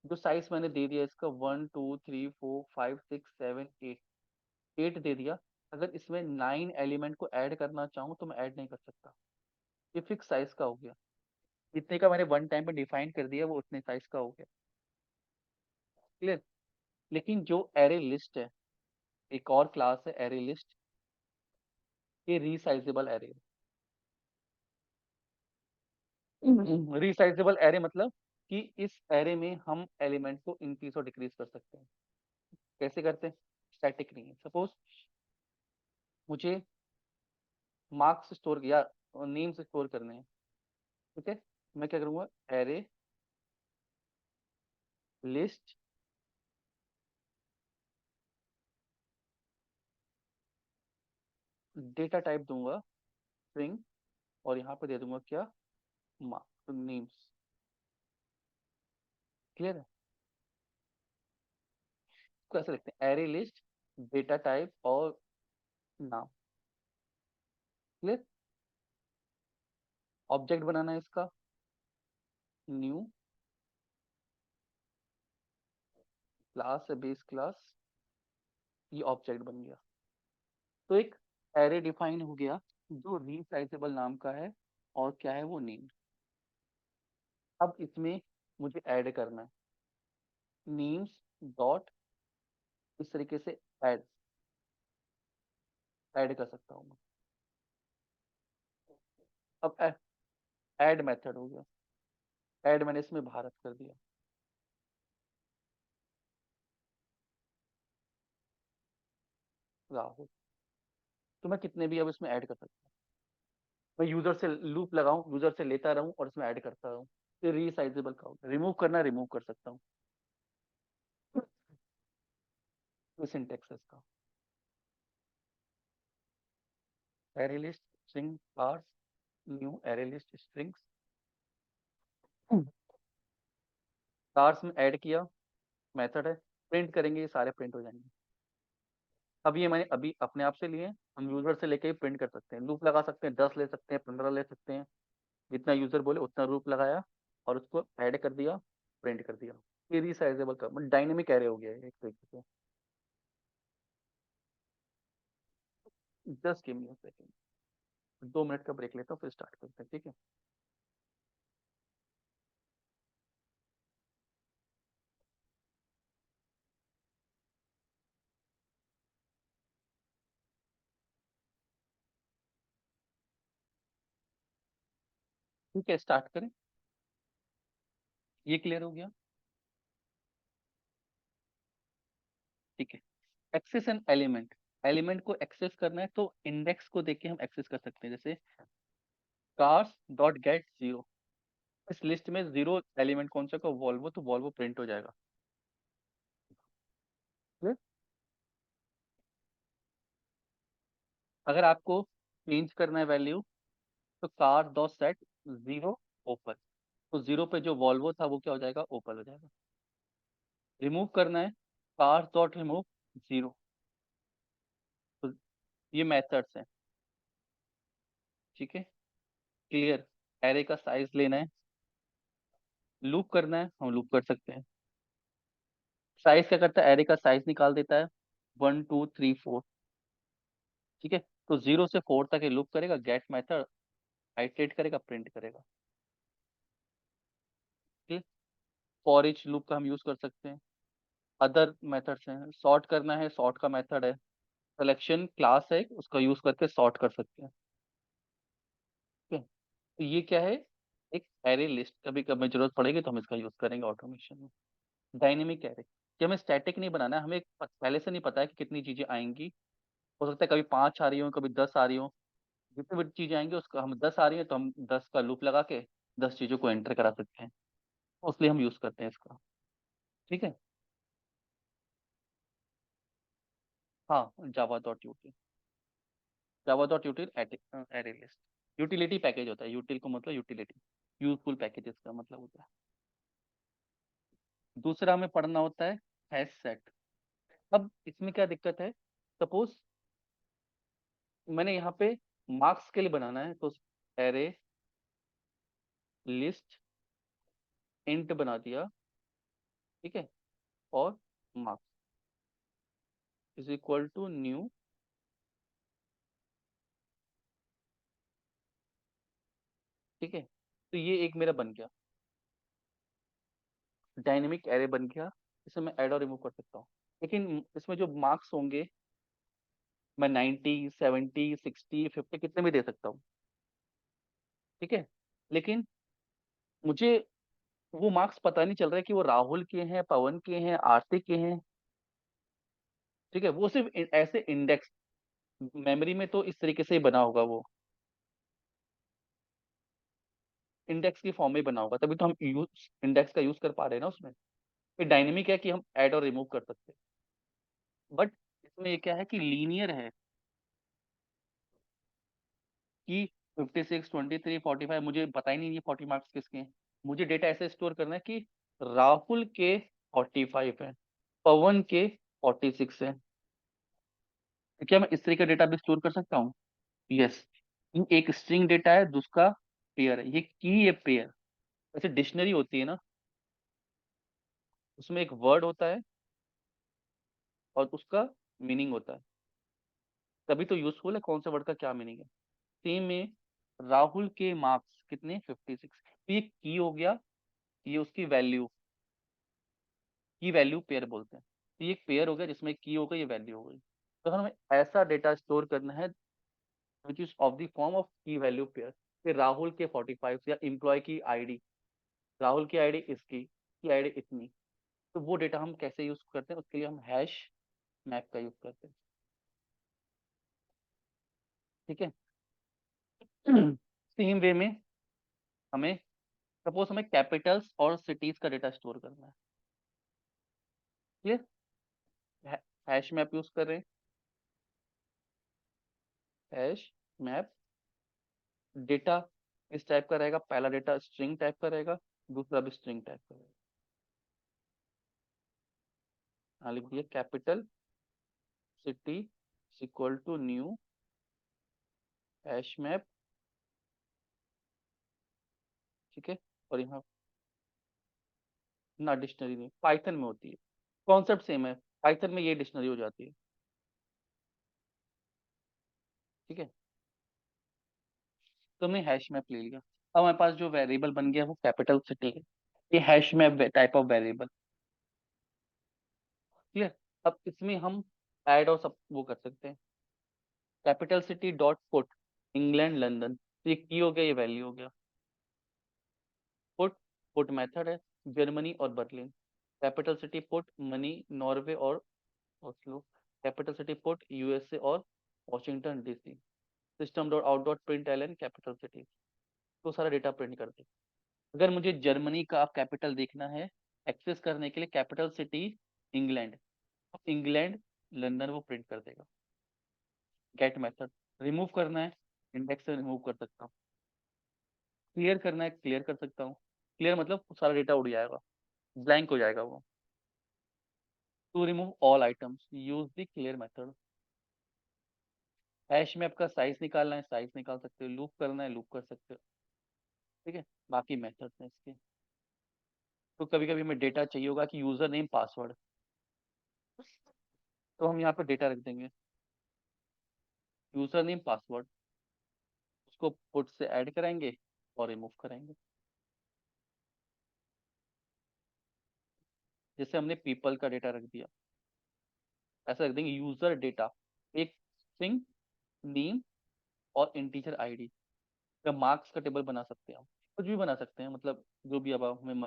जो साइज मैंने दे दिया इसका 1 2 3 4 5 6 7 8, 8 दे दिया। अगर इसमें 9 एलिमेंट को ऐड करना चाहूँ तो मैं ऐड नहीं कर सकता। ये फिक्स साइज का हो गया, जितने का मैंने वन टाइम पे डिफाइन कर दिया वो उतने साइज का हो गया। क्लियर? लेकिन जो एरे लिस्ट है, एक और क्लास है एरे लिस्ट, ये रीसाइजेबल एरे है। रीसाइजेबल एरे मतलब कि इस एरे में हम एलिमेंट को इंक्रीज और डिक्रीज कर सकते हैं। कैसे करते हैं? स्टैटिक नहीं है। सपोज मुझे मार्क्स स्टोर या नेम्स स्टोर करने हैं। ठीक है, मैं क्या करूंगा? एरे लिस्ट डेटा टाइप दूंगा स्ट्रिंग, और यहाँ पे दे दूंगा क्या? Marks names. क्लियर है? कैसे लिखते हैं? एरे लिस्ट डेटा टाइप और नाम। क्लियर? ऑब्जेक्ट बनाना है इसका, न्यू क्लास है, बेस क्लास, ये ऑब्जेक्ट बन गया। तो एक एरे डिफाइन हो गया जो रीसाइजेबल नाम का है, और क्या है वो? नेम। अब इसमें मुझे ऐड करना है नेम्स डॉट इस तरीके से ऐड ऐड कर सकता हूँ मैं। अब ऐड मेथड हो गया, ऐड मैंने इसमें भारत कर दिया, राहुल। तो मैं कितने भी अब इसमें ऐड कर सकता हूँ। मैं यूजर से लूप लगाऊं, यूजर से लेता रहूं और इसमें ऐड करता रहूं। तो रीसाइजेबल काउंट, रिमूव करना रिमूव कर सकता हूँ। तो सिंटेक्स है इसका। Array list string cars new array list strings. Cars में ऐड किया, मेथड है, प्रिंट करेंगे, ये सारे प्रिंट हो जाएंगे। अब ये मैंने अभी अपने आप से लिए, हम यूजर से लेके ही प्रिंट कर सकते हैं, लूप लगा सकते हैं, 10 ले सकते हैं, 15 ले सकते हैं, जितना यूजर बोले उतना लूप लगाया और उसको ऐड कर दिया, प्रिंट कर दिया। ये रिसाइजेबल का मतलब डायनेमिक एरे हो गया है एक तरीके से। Just give me a second, 2 minute का ब्रेक लेता हूँ फिर स्टार्ट करते हैं, ठीक है। ठीक है, स्टार्ट करें। ये क्लियर हो गया, ठीक है। एक्सेस एन एलिमेंट, एलिमेंट को एक्सेस करना है तो इंडेक्स को देख के हम एक्सेस कर सकते हैं। जैसे कार्स डॉट गेट जीरो, इस लिस्ट में जीरो एलिमेंट कौन सा का, वॉल्वो, तो वॉल्वो प्रिंट हो जाएगा। Clear? अगर आपको चेंज करना है वैल्यू तो car dot set zero open, तो जीरो पे जो वॉल्वो था वो क्या हो जाएगा, ओपन हो जाएगा। रिमूव करना है, कार डॉट रिमूव जीरो, तो ये मेथड्स हैं, ठीक है। क्लियर। एरे का साइज लेना है, लूप करना है, हम लूप कर सकते हैं। साइज क्या करता है, एरे का साइज निकाल देता है, 1 2 3 4, ठीक है। तो 0 से 4 तक ये लूप करेगा, गेट मेथड आइटरेट करेगा, प्रिंट करेगा, ठीक। फॉर ईच लूप का हम यूज कर सकते हैं। अदर मेथड्स हैं, सॉर्ट करना है, सॉर्ट का मेथड है। सिलेक्शन क्लास है, उसका यूज करके सॉर्ट कर सकते हैं, ठीक है। तो ये क्या है, एक एरे लिस्ट, कभी कभी जरूरत पड़ेगी तो हम इसका यूज करेंगे ऑटोमेशन में। डायनेमिक एरे कि हमें स्टैटिक नहीं बनाना है, हमें पहले से नहीं पता है कि कितनी चीजें आएंगी। हो सकता है कभी 5 आ रही हो, कभी 10 आ रही हो, जितनी भी चीजें आएंगी उसका, हम 10 आ रही है तो हम 10 का लूप लगा के 10 चीजों को एंटर करा सकते हैं, इसलिए हम यूज करते हैं इसका, ठीक है। हाँ, जावा.util, जावा.util एरे लिस्ट, यूटिलिटी पैकेज होता है, यूटिल को मतलब यूटिलिटी, यूजफुल पैकेज का मतलब होता है। दूसरा हमें पढ़ना होता है हैश सेट। अब इसमें क्या दिक्कत है, सपोज मैंने यहाँ पे मार्क्स के लिए बनाना है, तो एरे लिस्ट इंट बना दिया, ठीक है, और marks is equal to new, ठीक है। तो ये एक मेरा बन गया, डायनेमिक एरे बन गया। इसे मैं ऐड और रिमूव कर सकता हूँ, लेकिन इसमें जो मार्क्स होंगे मैं 90 70 60 50 कितने भी दे सकता हूँ, ठीक है। लेकिन मुझे वो मार्क्स पता नहीं चल रहा है कि वो राहुल के हैं, पवन के हैं, आरती के हैं, ठीक है। वो सिर्फ ऐसे इंडेक्स, मेमोरी में तो इस तरीके से ही बना होगा, वो इंडेक्स की फॉर्म में बना होगा, तभी तो हम यूज इंडेक्स का यूज कर पा रहे हैं ना उसमें। ये डायनेमिक है कि हम ऐड और रिमूव कर सकते हैं, बट इसमें ये क्या है कि लीनियर है, कि 56 23 45 मुझे पता ही नहीं ये 40 मार्क्स किसके हैं। मुझे डेटा ऐसे स्टोर करना है कि राहुल के 45 है, पवन के 46 है। क्या मैं इस तरह का डेटा भी स्टोर कर सकता हूँ? यस। एक स्ट्रिंग डेटा है, दूसरा पेयर है, ये की, ये पेयर। जैसे डिक्शनरी होती है ना, उसमें एक वर्ड होता है और उसका मीनिंग होता है, तभी तो यूजफुल है कौन से वर्ड का क्या मीनिंग है। सेम में राहुल के मार्क्स कितने, 56, तो ये की हो गया, ये उसकी वैल्यू, की वैल्यू पेयर बोलते हैं। तो ये एक पेयर हो गया जिसमें की हो गई, ये वैल्यू हो गई। तो हमें ऐसा डेटा स्टोर करना है which is of the form of की वैल्यू पेयर। फिर राहुल के 45 या एम्प्लॉय की आईडी, राहुल की आईडी इसकी, की आईडी इतनी। तो वो डेटा हम कैसे यूज करते हैं, उसके लिए हम हैश मैप का यूज करते हैं। ठीक है। सेम वे में हमें, सपोज हमें कैपिटल्स और सिटीज का डेटा स्टोर करना है। क्लियर। हैश मैप यूज कर रहे हैं। हैश मैप डेटा इस टाइप का रहेगा, पहला डेटा स्ट्रिंग टाइप का रहेगा, दूसरा भी स्ट्रिंग टाइप का रहेगा। हाँ लिख दिया, capital city equal to new hash map. ठीक है। और यहाँ ना डिक्शनरी नहीं, पाइथन में होती है, कॉन्सेप्ट सेम है, पाइथन में ये डिक्शनरी हो जाती है। ठीक है। तो हमने हैश मैप ले लिया। अब हमारे पास जो वेरिएबल बन गया वो कैपिटल सिटी है, ये hash map type of variable. Clear. अब इसमें हम ऐड और सब वो कर सकते हैं। Capital city dot put England London, तो ये की हो गया, ये वैल्यू हो गया। पुट, पुट मेथड है, जर्मनी और बर्लिन। कैपिटल सिटी पुट मनी नॉर्वे और Oslo. Capital city put USA और Washington DC. System dot out dot print L N capital city, तो सारा डेटा प्रिंट कर दे। अगर मुझे जर्मनी का आप कैपिटल देखना है एक्सेस करने के लिए, capital city England, England London वो प्रिंट कर देगा। गेट मेथड, रिमूव करना है इंडेक्स से रिमूव कर सकता हूँ, क्लियर करना है क्लियर कर सकता हूँ। क्लियर मतलब सारा डेटा उड़ जाएगा, ब्लैंक हो जाएगा वो। To remove all items use the clear method. Hash में आपका साइज निकालना है, साइज निकाल सकते हो, लूप करना है लूप कर सकते हो। ठीक है। बाकी मेथड्स हैं इसके। तो कभी कभी हमें डेटा चाहिए होगा कि यूजर नेम पासवर्ड, तो हम यहाँ पर डेटा रख देंगे यूजर नेम पासवर्ड, उसको पुट से ऐड कराएंगे और रिमूव करेंगे। जैसे हमने पीपल का डेटा रख दिया, ऐसा रख देंगे यूजर डेटा, एक स्ट्रिंग नेम और इंटीजर आईडी। या मार्क्स का टेबल बना सकते हैं हम, कुछ भी बना सकते हैं, मतलब जो भी अब हमें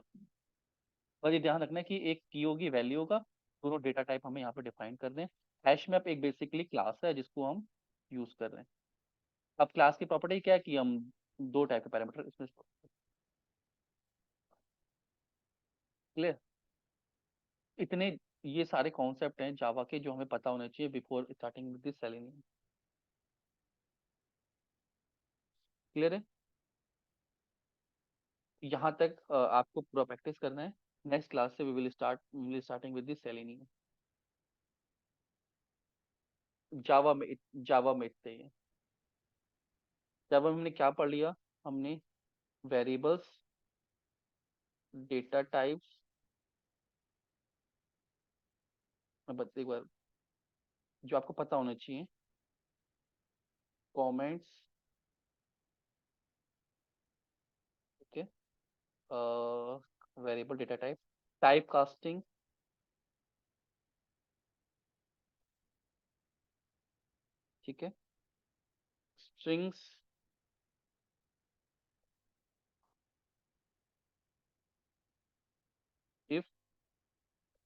बस ये ध्यान रखना है कि एक की होगी वैल्यू होगा, दोनों डेटा टाइप हमें यहाँ पे डिफाइन कर दें। हैश मैप एक बेसिकली क्लास है जिसको हम यूज कर रहे हैं। अब क्लास की प्रॉपर्टी क्या है कि हम दो टाइप के पैरामीटर इसमें। क्लियर। इतने ये सारे कॉन्सेप्ट हैं जावा के जो हमें पता होने चाहिए before starting with this Selenium. Clear है। यहाँ तक आपको पूरा प्रैक्टिस करना है। नेक्स्ट क्लास से we will starting with this Selenium. Java में जावा में इतने ही है। जावा में हमने क्या पढ़ लिया, हमने वेरिएबल्स, डेटा टाइप्स, मैं बता एक बार जो आपको पता होना चाहिए, comments. Okay. Variable data type, type casting. ठीक है। स्ट्रिंग्स, इफ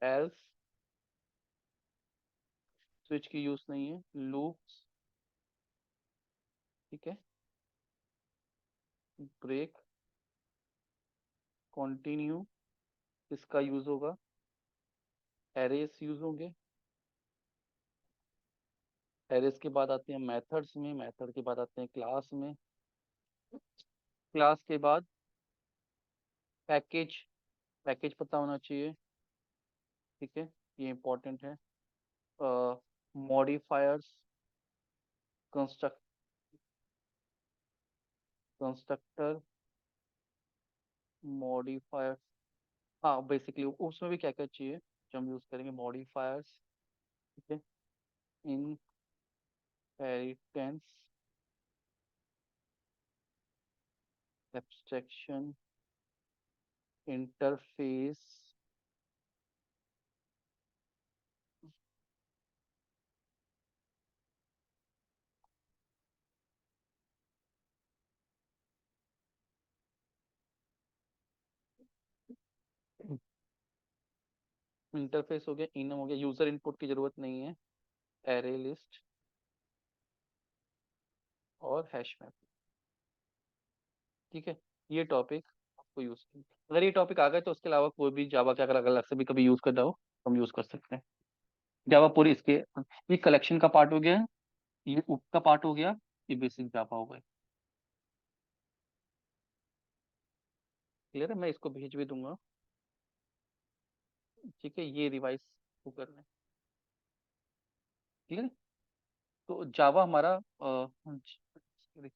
एल्स, स्विच की यूज नहीं है, लूप्स। ठीक है। ब्रेक, कंटिन्यू, इसका यूज होगा, एरेस यूज होंगे। एरेस के बाद आते हैं मेथड्स में, मेथड के बाद आते हैं क्लास में, क्लास के बाद पैकेज, पैकेज पता होना चाहिए। ठीक है, ये इंपॉर्टेंट है। Modifiers, construct, constructor, modifier. हाँ बेसिकली उसमें भी क्या क्या चाहिए जो हम यूज करेंगे, मॉडिफायर्स। ठीक है। इनहेरिटेंस, एब्स्ट्रैक्शन, इंटरफेस, इंटरफेस हो गया, इनम हो गया, यूजर इनपुट की जरूरत नहीं है, एरे लिस्ट और हैश मैप। ठीक है, ये टॉपिक आपको यूज करेंगे। अगर ये टॉपिक आ गए तो उसके अलावा कोई भी जावा के अगर अगर अलग से भी कभी यूज करना हो तो हम यूज कर सकते हैं। जावा पूरी इसके, ये कलेक्शन का पार्ट हो गया, ये उप का पार्ट हो गया, ये बेसिक जावा हो गया। क्लियर है, मैं इसको भेज भी दूंगा। ठीक है, ये रिवाइज को करना है। क्लियर है। तो जावा हमारा